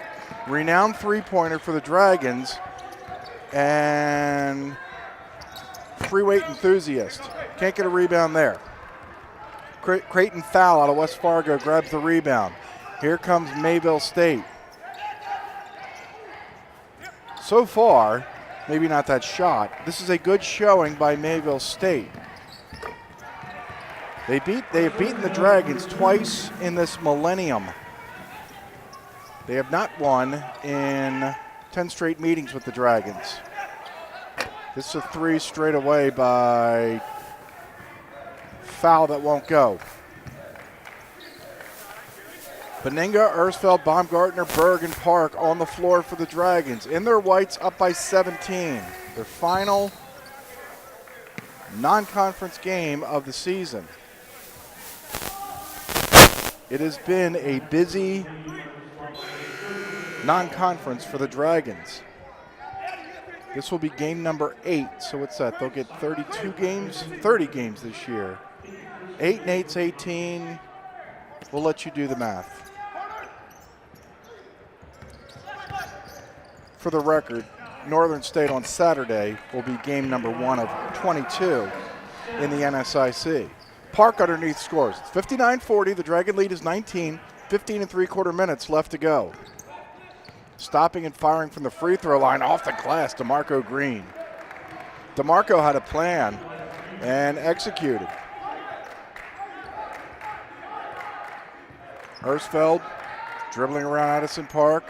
renowned three-pointer for the Dragons and free weight enthusiast. Can't get a rebound there. Creighton Fowl out of West Fargo grabs the rebound. Here comes Mayville State. So far, maybe not that shot. This is a good showing by Mayville State. They have beaten the Dragons twice in this millennium. They have not won in 10 straight meetings with the Dragons. This is a three straight away by foul that won't go. Beninga, Ersfeld, Baumgartner, Berg, and Park on the floor for the Dragons. In their whites, up by 17. Their final non-conference game of the season. It has been a busy non-conference for the Dragons. This will be game number 8, so what's that? They'll get 32 games, 30 games this year. 8 and 8's 18. We'll let you do the math. For the record, Northern State on Saturday will be game number 1 of 22 in the NSIC. Park underneath scores. It's 59-40. The Dragon lead is 19. 15 and 3/4 minutes left to go. Stopping and firing from the free throw line off the glass, DeMarco Green. DeMarco had a plan and executed. Ersfeld dribbling around Addison Park.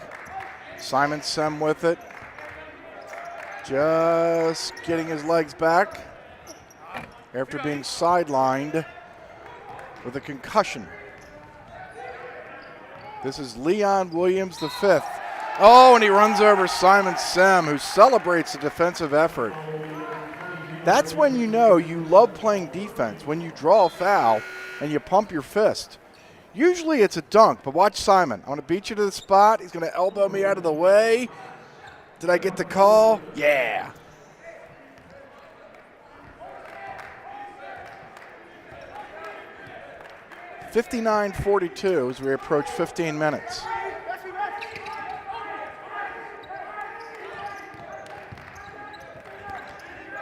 Simon Sem with it. Just getting his legs back after being sidelined with a concussion. This is Leon Williams, the 5th. Oh, and he runs over Simon Sem, who celebrates the defensive effort. That's when you know you love playing defense, when you draw a foul and you pump your fist. Usually it's a dunk, but watch Simon. I'm going to beat you to the spot. He's going to elbow me out of the way. Did I get the call? Yeah. (59-42) as we approach 15 minutes.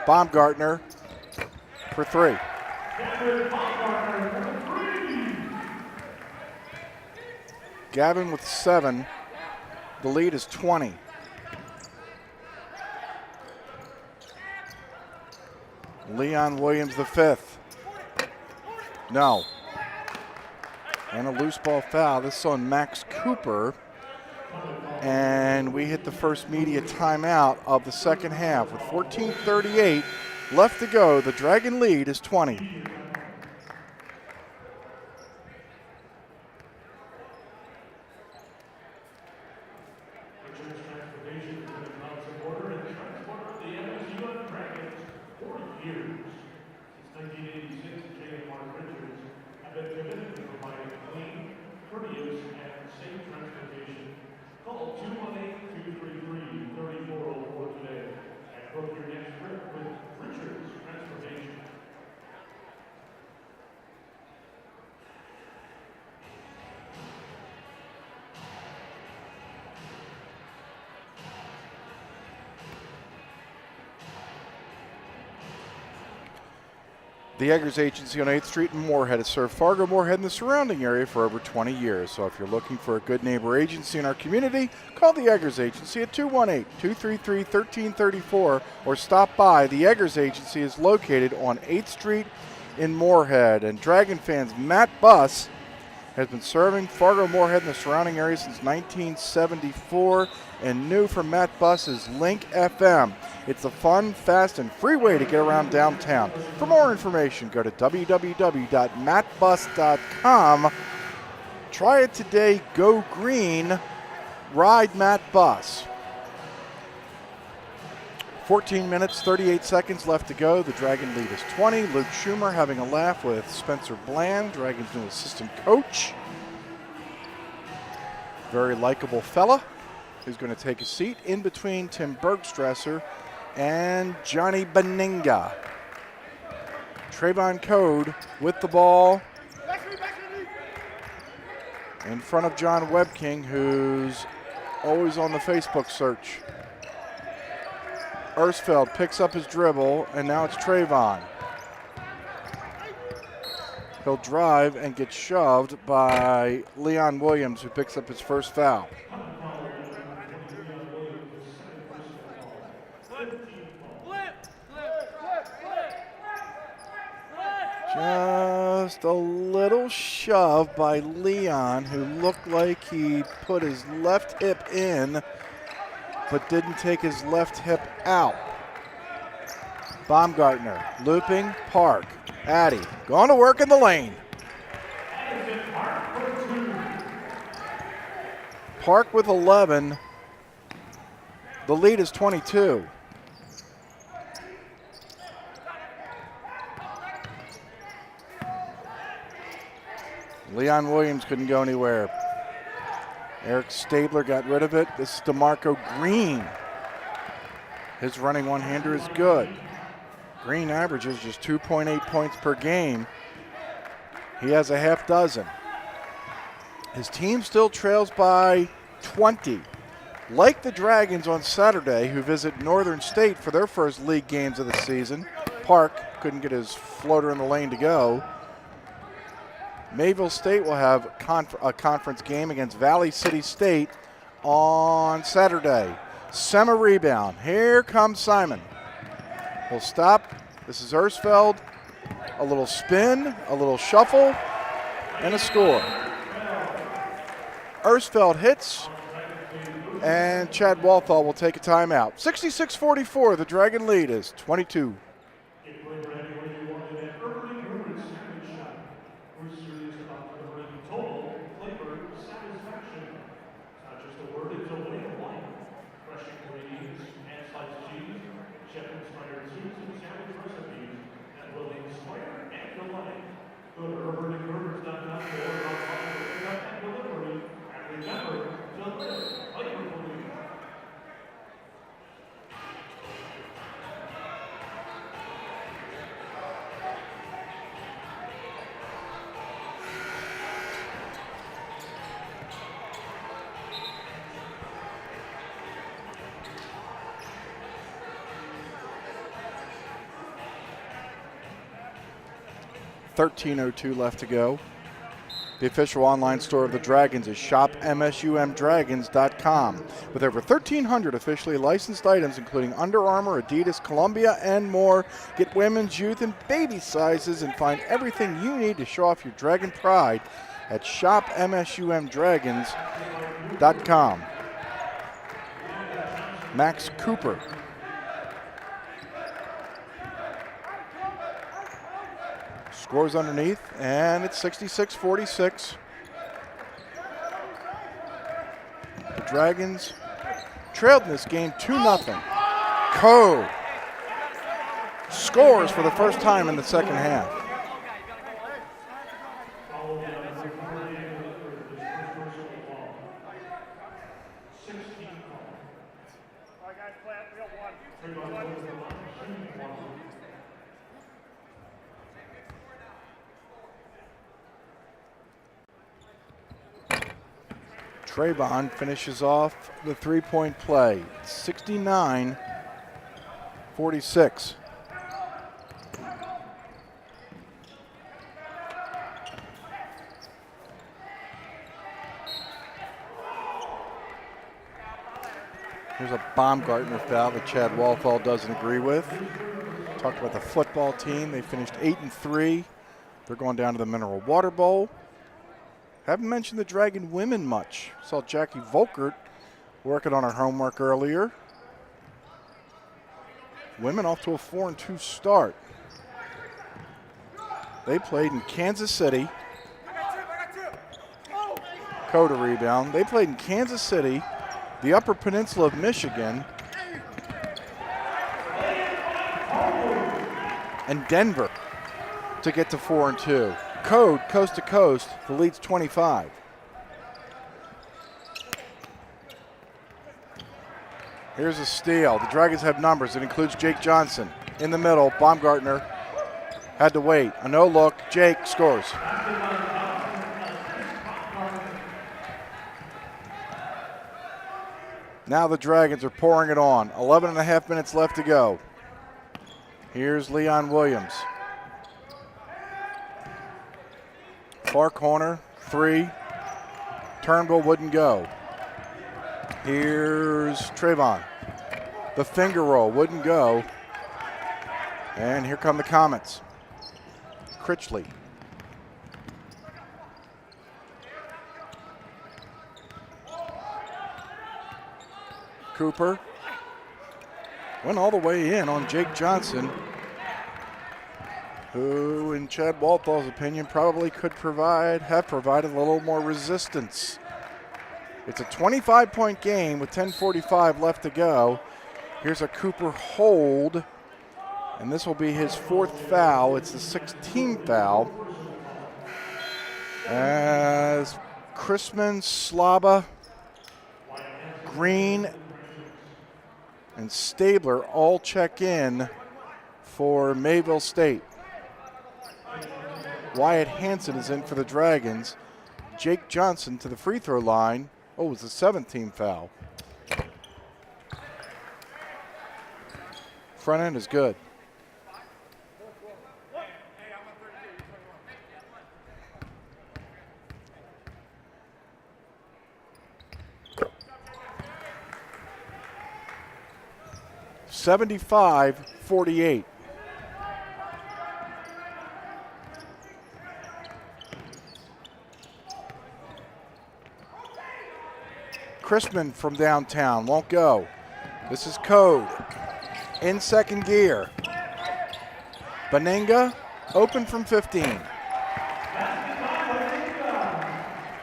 Baumgartner for 3. Gavin with 7. The lead is 20. Leon Williams, the 5th. No. And a loose ball foul. This is on Max Cooper. And we hit the first media timeout of the second half with 14:38 left to go. The Dragon lead is 20. The Eggers Agency on 8th Street in Moorhead has served Fargo, Moorhead, and the surrounding area for over 20 years. So if you're looking for a good neighbor agency in our community, call the Eggers Agency at 218-233-1334 or stop by. The Eggers Agency is located on 8th Street in Moorhead. And Dragon fans, Matt Buss has been serving Fargo, Moorhead, and the surrounding area since 1974. And new from Matt Buss is Link FM. It's a fun, fast, and free way to get around downtown. For more information, go to www.mattbus.com. Try it today. Go green. Ride Matt Buss. 14 minutes, 38 seconds left to go. The Dragon lead is 20. Luke Schumer having a laugh with Spencer Bland, Dragon's new assistant coach. Very likable fella who's going to take a seat in between Tim Bergstresser and Johnny Beninga. Trayvon Code with the ball in front of John Webking, who's always on the Facebook search. Ersfeld picks up his dribble, and now it's Trayvon. He'll drive and get shoved by Leon Williams, who picks up his first foul. Just a little shove by Leon, who looked like he put his left hip in, but didn't take his left hip out. Baumgartner looping, Park. Addy going to work in the lane. Park with 11. The lead is 22. Leon Williams couldn't go anywhere. Eric Stabler got rid of it. This is DeMarco Green. His running one-hander is good. Green averages just 2.8 points per game. He has a half dozen. His team still trails by 20. Like the Dragons on Saturday, who visit Northern State for their first league games of the season. Park couldn't get his floater in the lane to go. Mayville State will have a conference game against Valley City State on Saturday. Sema rebound. Here comes Simon. Will stop. This is Ersfeld. A little spin, a little shuffle, and a score. Ersfeld hits, and Chad Walthall will take a timeout. 66-44, the Dragon lead is 22. .02 left to go. The official online store of the Dragons is shopmsumdragons.com. With over 1,300 officially licensed items, including Under Armour, Adidas, Columbia, and more, get women's, youth, and baby sizes and find everything you need to show off your Dragon pride at shopmsumdragons.com. Max Cooper. Scores underneath, and it's 66-46. The Dragons trailed in this game 2-0. Code scores for the first time in the second half. Trayvon finishes off the three-point play, 69-46. Here's a Baumgartner foul that Chad Walthall doesn't agree with. Talked about the football team. They finished 8-3. They're going down to the Mineral Water Bowl. Haven't mentioned the Dragon women much. Saw Jackie Volkert working on her homework earlier. Women off to a 4-2 start. They played in Kansas City. Coda rebound. They played in Kansas City, the Upper Peninsula of Michigan, and Denver to get to 4-2. Code, coast to coast, the lead's 25. Here's a steal. The Dragons have numbers. It includes Jake Johnson. In the middle, Baumgartner had to wait. A no look. Jake scores. Now the Dragons are pouring it on. 11 and a half minutes left to go. Here's Leon Williams. Far corner, three. Turnbull wouldn't go. Here's Trayvon. The finger roll wouldn't go. And here come the Comets. Critchley. Cooper. Went all the way in on Jake Johnson. who, in Chad Walthall's opinion, probably could have provided a little more resistance. It's a 25-point game with 10:45 left to go. Here's a Cooper hold, and this will be his 4th foul. It's the 6th team foul. As Chrisman, Slaba, Green, and Stabler all check in for Mayville State. Wyatt Hansen is in for the Dragons. Jake Johnson to the free throw line. Oh, it's a 7th team foul. Front end is good. (75-48). Chrisman from downtown won't go. This is Code in second gear. Benenga open from 15.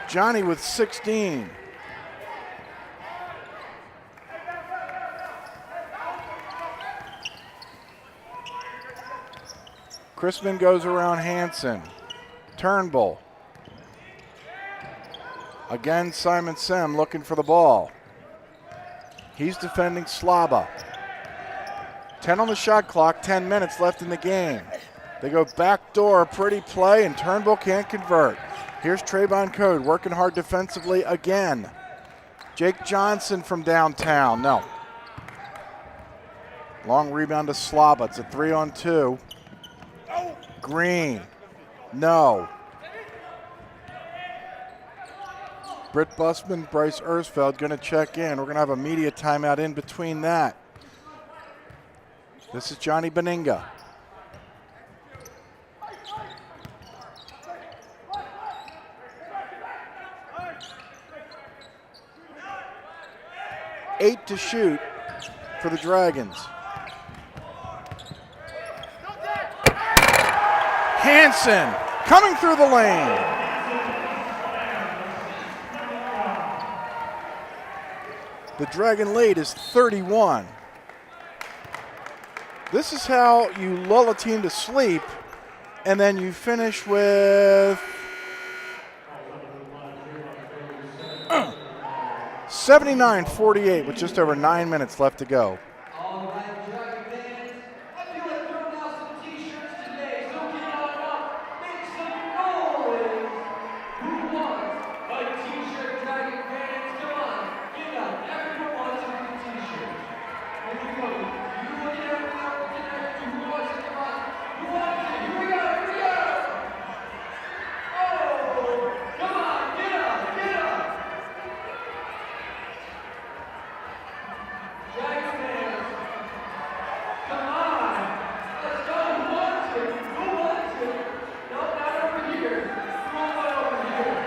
Johnny with 16. Chrisman goes around Hansen. Turnbull. Again, Simon Sem looking for the ball. He's defending Slaba. 10 on the shot clock, 10 minutes left in the game. They go backdoor, pretty play, and Turnbull can't convert. Here's Trayvon Code working hard defensively again. Jake Johnson from downtown, no. Long rebound to Slaba, it's a 3-on-2. Green, no. Britt Busman, Bryce Ersfeld going to check in. We're going to have a media timeout in between that. This is Johnny Benenga. Eight to shoot for the Dragons. Hansen coming through the lane. The Dragon lead is 31. This is how you lull a team to sleep, and then you finish with 79-48 with just over 9 minutes left to go. All right, Dragon fans, I feel like throwing out some t-shirts today, so get on up, make some noise. Who wants a t-shirt, Dragon fans? Come on, get up. Everyone wants a t-shirt. Here we go. You look at everyone, look at everyone. Who wants it? Come on. Who wants it? Here we go, here we go. Oh, come on, get up, get up. Dragon fans, come on. Let's go. Who wants it? Who wants it? No, not over here. Who wants it over here?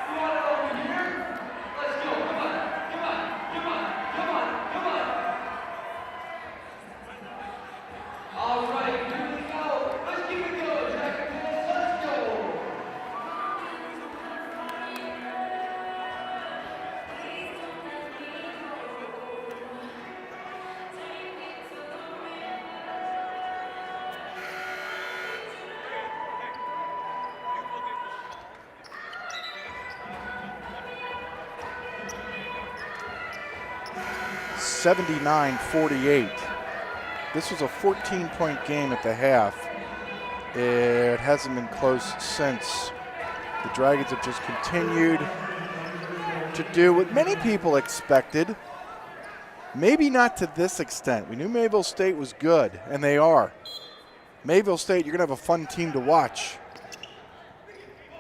Who wants it over here? Let's go. Come on. Come on. Come on. Come on. Come on. All right. Here we go. Let's keep it going, Dragon fans. Let's go. (79-48). This was a 14-point game at the half. It hasn't been close since. The Dragons have just continued to do what many people expected. Maybe not to this extent. We knew Mayville State was good, and they are. Mayville State, you're going to have a fun team to watch.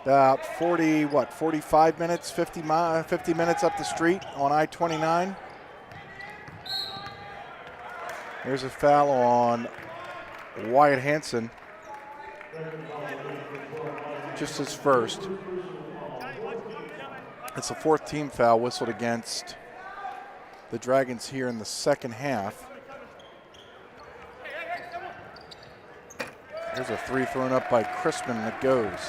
About 45 minutes, 50 minutes up the street on I-29. There's a foul on Wyatt Hansen. Just his first. It's a 4th team foul whistled against the Dragons here in the second half. There's a three thrown up by Crispin that goes.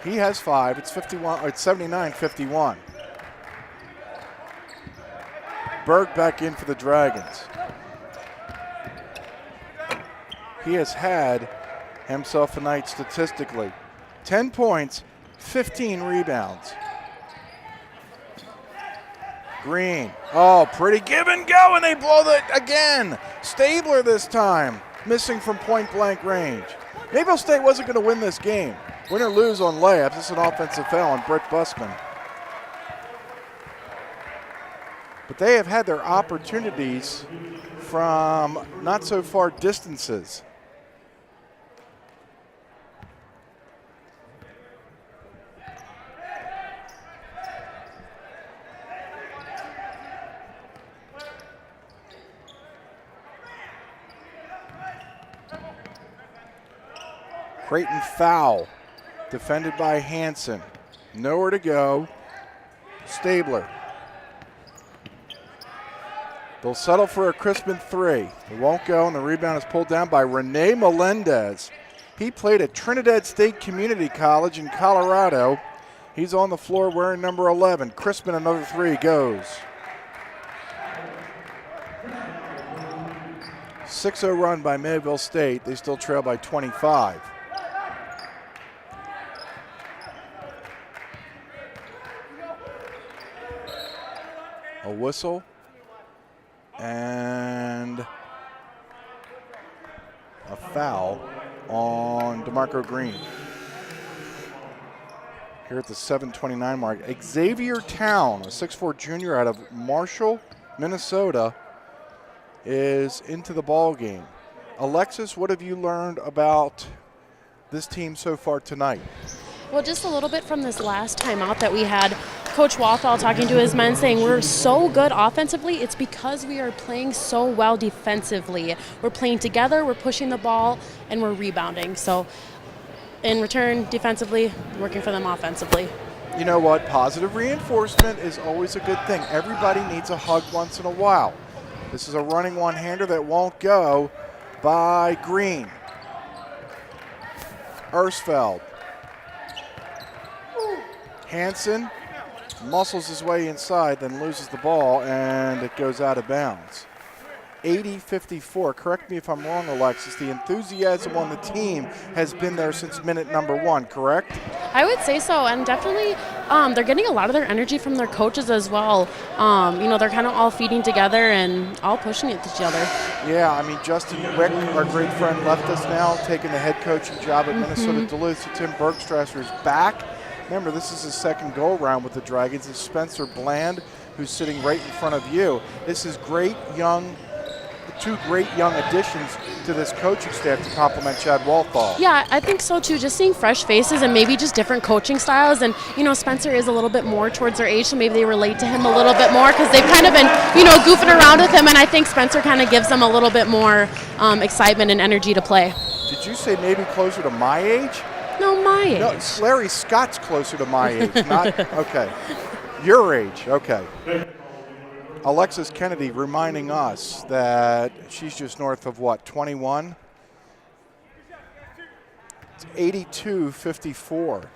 He has 5. It's 79-51. Berg back in for the Dragons. He has had himself a night statistically. 10 points, 15 rebounds. Green. Oh, pretty give and go, and they blow it again. Stabler this time, missing from point blank range. Mayville State wasn't going to win this game. Win or lose on layups. This is an offensive foul on Brett Busman. But they have had their opportunities from not so far distances. Creighton foul, defended by Hanson. Nowhere to go. Stabler. They'll settle for a Crispin 3. It won't go, and the rebound is pulled down by Rene Melendez. He played at Trinidad State Community College in Colorado. He's on the floor wearing number 11. Crispin, another 3, goes. 6-0 run by Mayville State. They still trail by 25. A whistle and a foul on DeMarco Green. Here at the 7:29 mark, Xavier Town, a 6'4" junior out of Marshall, Minnesota, is into the ball game. Alexis, what have you learned about this team so far tonight? Well, just a little bit from this last timeout that we had. Coach Walthall talking to his men saying we're so good offensively, it's because we are playing so well defensively. We're playing together, we're pushing the ball, and we're rebounding. So in return, defensively, working for them offensively. You know what? Positive reinforcement is always a good thing. Everybody needs a hug once in a while. This is a running one-hander that won't go by Green. Ersfeld. Hanson muscles his way inside, then loses the ball, and it goes out of bounds. 80-54. Correct me if I'm wrong, Alexis. The enthusiasm on the team has been there since minute number 1, correct? I would say so, and definitely they're getting a lot of their energy from their coaches as well. They're kind of all feeding together and all pushing it to each other. Yeah, I mean, Justin Wick, our great friend, left us now, taking the head coaching job at Minnesota Duluth. So Tim Bergstrasser is back. Remember, this is his second go-around with the Dragons. It's Spencer Bland, who's sitting right in front of you. This is two great young additions to this coaching staff to complement Chad Walthall. Yeah, I think so too. Just seeing fresh faces and maybe just different coaching styles. And, Spencer is a little bit more towards their age, so maybe they relate to him a little bit more because they've kind of been, goofing around with him. And I think Spencer kind of gives them a little bit more excitement and energy to play. Did you say maybe closer to my age? No, my age. No, Larry Scott's closer to my age. Not okay. Your age, okay. Alexis Kennedy reminding us that she's just north of 21? It's 82-54.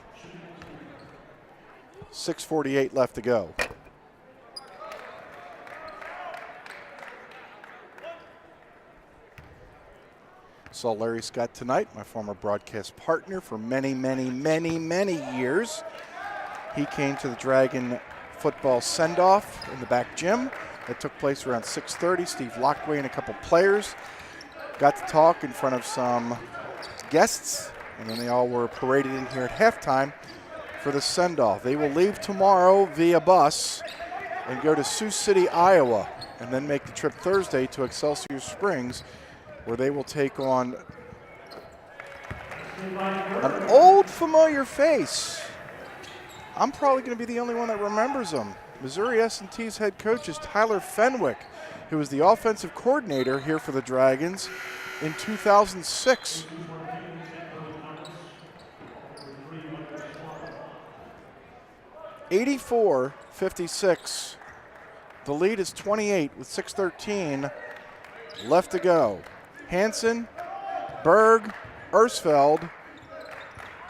6:48 left to go. Saw Larry Scott tonight, my former broadcast partner for many, many, many, many years. He came to the Dragon football send-off in the back gym. That took place around 6:30. Steve Lockway and a couple players got to talk in front of some guests, and then they all were paraded in here at halftime for the send-off. They will leave tomorrow via bus and go to Sioux City, Iowa, and then make the trip Thursday to Excelsior Springs, where they will take on an old familiar face. I'm probably going to be the only one that remembers him. Missouri S&T's head coach is Tyler Fenwick, who was the offensive coordinator here for the Dragons in 2006. (84-56). The lead is 28 with 6:13 left to go. Hansen, Berg, Ersfeld,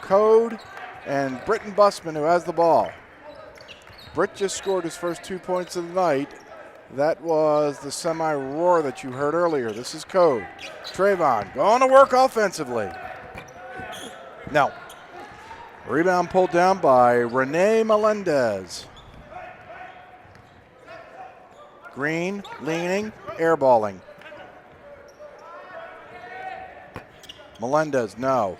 Code, and Britton Busman, who has the ball. Britt just scored his first 2 points of the night. That was the semi-roar that you heard earlier. This is Code. Trayvon going to work offensively. No. Rebound pulled down by Rene Melendez. Green leaning, airballing. Melendez, no.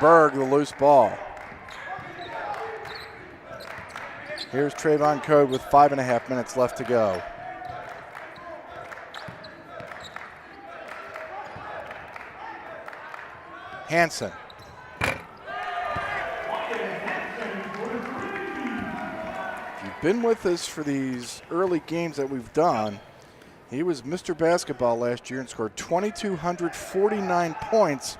Berg, the loose ball. Here's Trayvon Code with 5.5 minutes left to go. Hansen. If you've been with us for these early games that we've done, he was Mr. Basketball last year and scored 2,249 points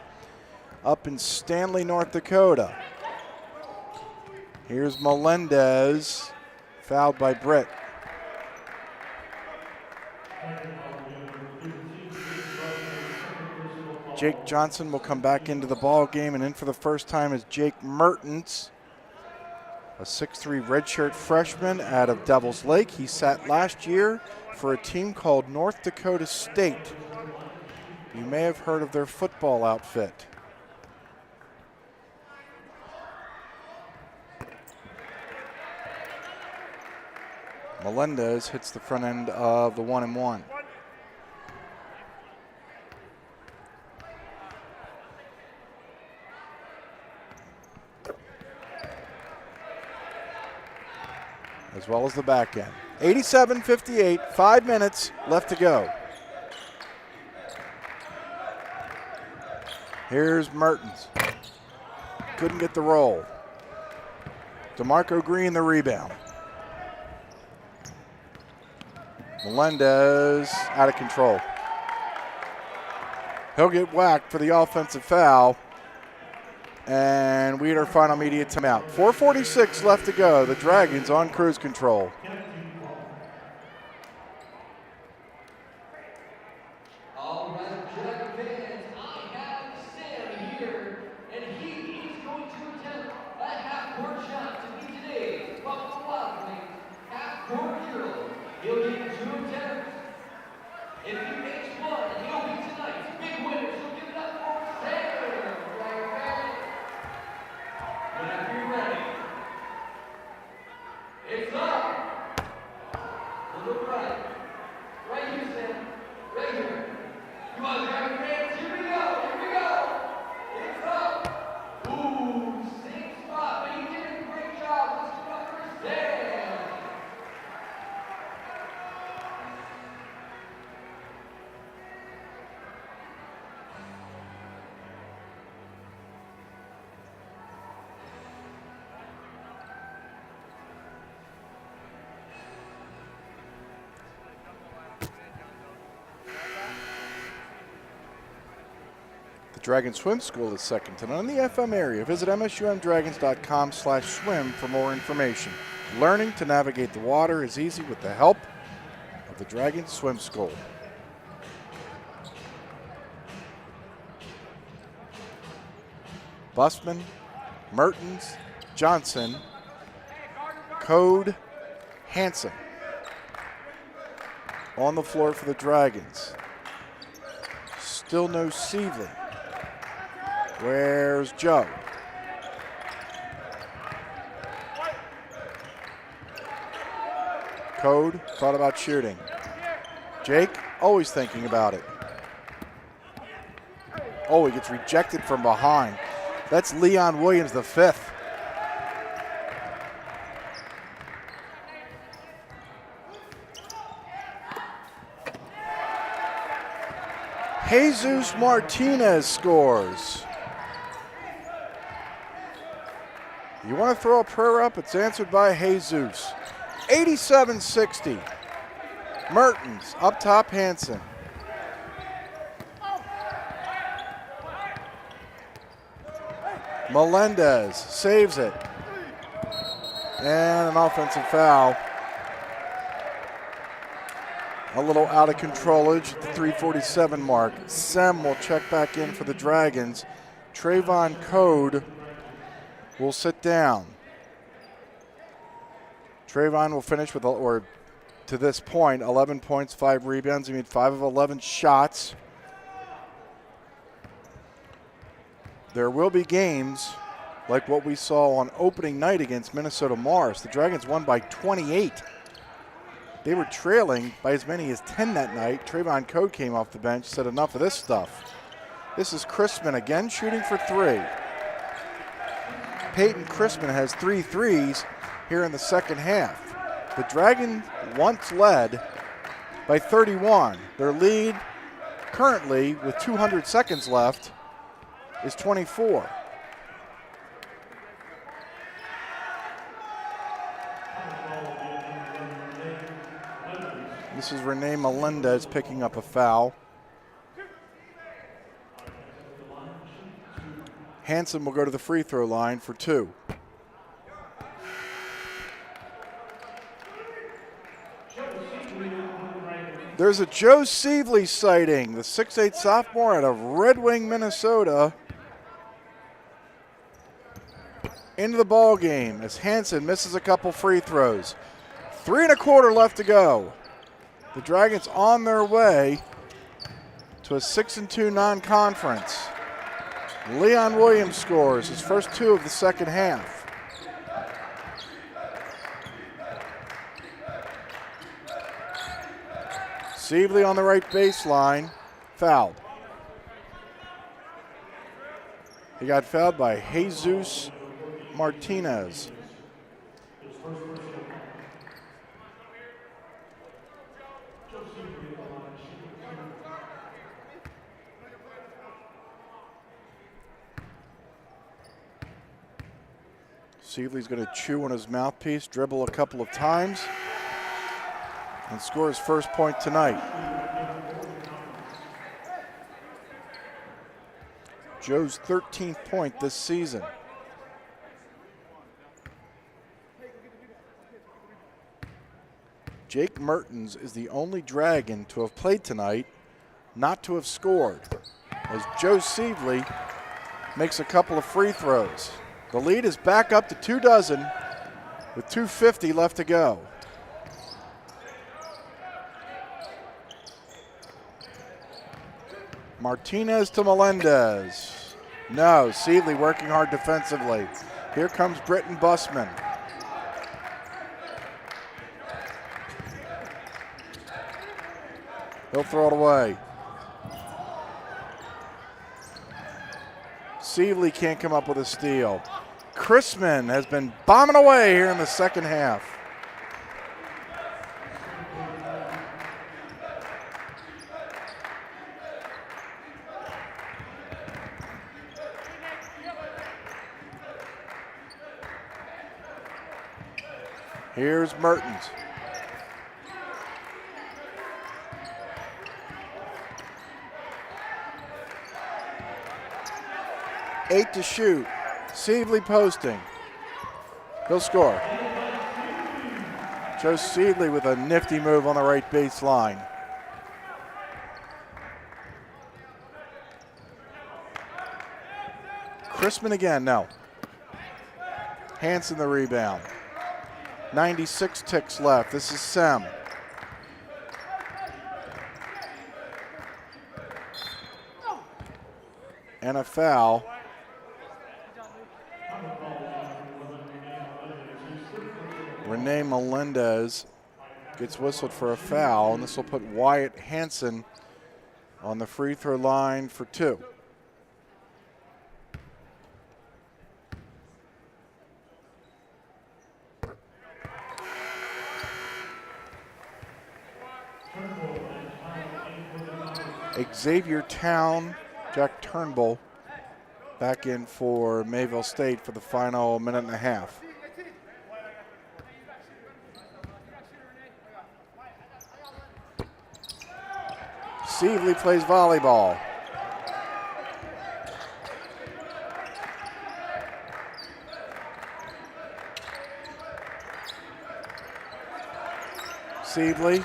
up in Stanley, North Dakota. Here's Melendez, fouled by Britt. Jake Johnson will come back into the ball game, and in for the first time is Jake Mertens, a 6'3" redshirt freshman out of Devils Lake. He sat last year for a team called North Dakota State. You may have heard of their football outfit. Melendez hits the front end of the 1-and-1. As well as the back end. 87-58, 5 minutes left to go. Here's Mertens. Couldn't get the roll. DeMarco Green the rebound. Melendez out of control. He'll get whacked for the offensive foul. And we had our final media timeout. 4:46 left to go. The Dragons on cruise control. All right, Dragon fans, I have Sam here, and he is going to attempt a half-court shot to be today's Buffalo Wild Wings half-court hero. He'll get 2 attempts. If he makes one, he'll be tonight's big winner. So give it up for Sam. Whenever you're ready. It's up. To the right. Right here, Sam. Right here. Come on, Dragon fans. Here we go. Here we go. It's up. Ooh, same spot, but he did a great job. Let's give it up for Sam. Dragon Swim School is second to none in the FM area. Visit msumdragons.com/swim for more information. Learning to navigate the water is easy with the help of the Dragon Swim School. Busman, Mertens, Johnson, Code, Hansen on the floor for the Dragons. Still no Seeley. Where's Joe? Code thought about shooting. Jake always thinking about it. Oh, he gets rejected from behind. That's Leon Williams, the 5th. Jesus Martinez scores. You want to throw a prayer up? It's answered by Jesus. 87-60. Mertens up top, Hansen. Melendez saves it. And an offensive foul. a little out of controlage at the 3:47 mark. Sem will check back in for the Dragons. Trayvon Code will sit down. Trayvon will finish with, or to this point, 11 points, 5 rebounds. He made 5 of 11 shots. There will be games like what we saw on opening night against Minnesota Morris. The Dragons won by 28. They were trailing by as many as 10 that night. Trayvon Code came off the bench, said enough of this stuff. This is Chrisman again shooting for 3. Peyton Chrisman has 3 threes here in the second half. The Dragons once led by 31. Their lead currently with 200 seconds left is 24. This is Renee Melendez picking up a foul. Hansen will go to the free throw line for 2. There's a Joe Sievely sighting, the 6'8 sophomore out of Red Wing, Minnesota, into the ball game as Hansen misses a couple free throws. 3 1/4 left to go. The Dragons on their way to a 6-2 non-conference. Leon Williams scores his first 2 of the second half. Sievely on the right baseline, fouled. He got fouled by Jesus Martinez. Sievely's going to chew on his mouthpiece, dribble a couple of times, and score his first point tonight. Joe's 13th point this season. Jake Mertens is the only Dragon to have played tonight not to have scored, as Joe Sievely makes a couple of free throws. The lead is back up to 24 with 2:50 left to go. Martinez to Melendez. No, Sievely working hard defensively. Here comes Britton Bussman. He'll throw it away. Sievely can't come up with a steal. Chrisman has been bombing away here in the second half. Here's Mertens. Eight to shoot. Sievely posting. He'll score. Joe Sievely with a nifty move on the right baseline. Chrisman again, no. Hansen the rebound. 96 ticks left. This is Sem. And a foul. Renee Melendez gets whistled for a foul, and this will put Wyatt Hansen on the free throw line for 2. Xavier Town, Jack Turnbull back in for Mayville State for the final minute and a half. Sievely plays volleyball. Sievely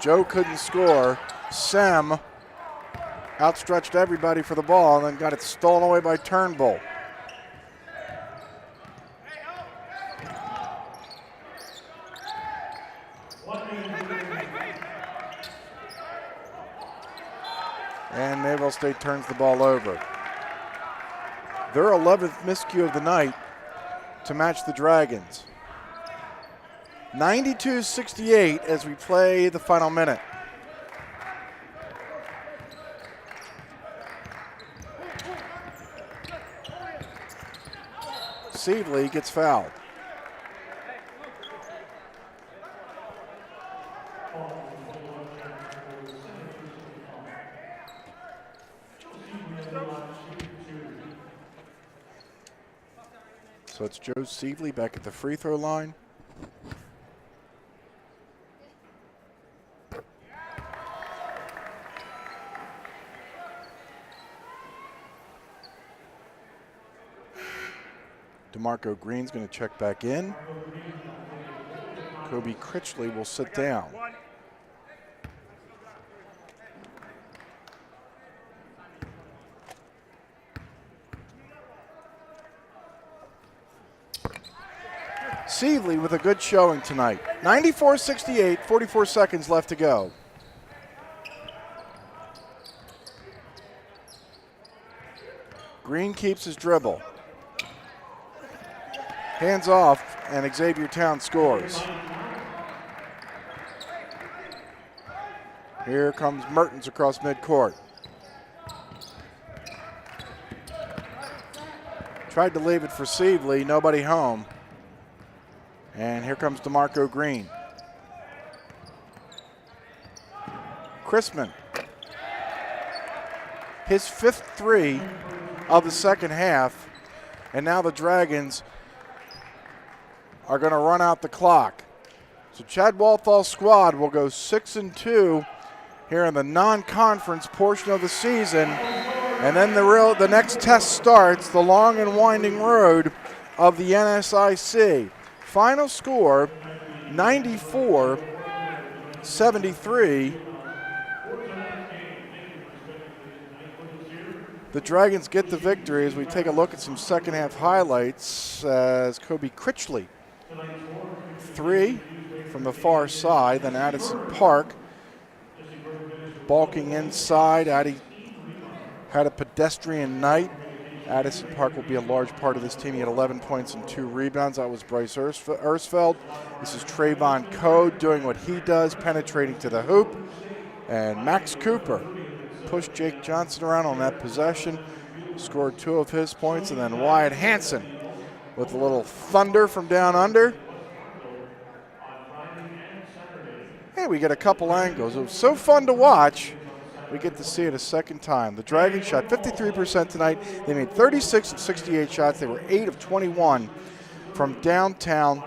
Joe couldn't score. Sem outstretched everybody for the ball and then got it stolen away by Turnbull. And Mayville State turns the ball over. Their 11th miscue of the night to match the Dragons. 92-68 as we play the final minute. Seavley gets fouled. So it's Joe Seavley back at the free throw line. DeMarco Green's going to check back in. Kobe Critchley will sit down. Seavley with a good showing tonight. 94-68, 44 seconds left to go. Green keeps his dribble. Hands off, and Xavier Town scores. Here comes Mertens across midcourt. Tried to leave it for Seavley, nobody home. And here comes DeMarco Green. Chrisman. His 5th three of the second half. And now the Dragons are going to run out the clock. So Chad Walthall's squad will go 6-2 here in the non-conference portion of the season. And then the next test starts, the long and winding road of the NSIC. Final score, 94-73. The Dragons get the victory as we take a look at some second half highlights as Kobe Critchley, 3 from the far side, then Addison Park balking inside. Addie had a pedestrian night. Addison Park will be a large part of this team. He had 11 points and 2 rebounds. That was Bryce Ersfeld. This is Trayvon Code doing what he does, penetrating to the hoop. And Max Cooper pushed Jake Johnson around on that possession, scored 2 of his points, and then Wyatt Hanson with a little thunder from down under. Hey, we get a couple angles. It was so fun to watch. We get to see it a second time. The Dragons shot 53% tonight. They made 36 of 68 shots. They were 8 of 21 from downtown.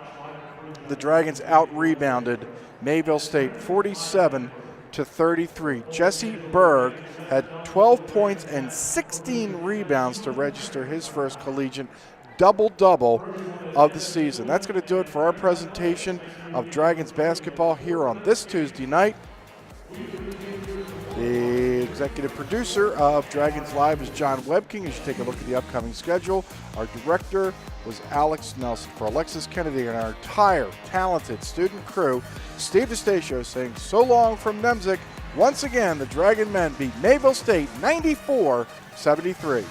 The Dragons out-rebounded Mayville State 47-33. Jesse Berg had 12 points and 16 rebounds to register his first collegiate double-double of the season. That's going to do it for our presentation of Dragons basketball here on this Tuesday night. The executive producer of Dragons Live is John Webking. As you take a look at the upcoming schedule, our director was Alex Nelson. For Alexis Kennedy and our entire talented student crew, Steve DeStacio saying so long from Nemzik. Once again, the Dragon men beat Mayville State 94-73.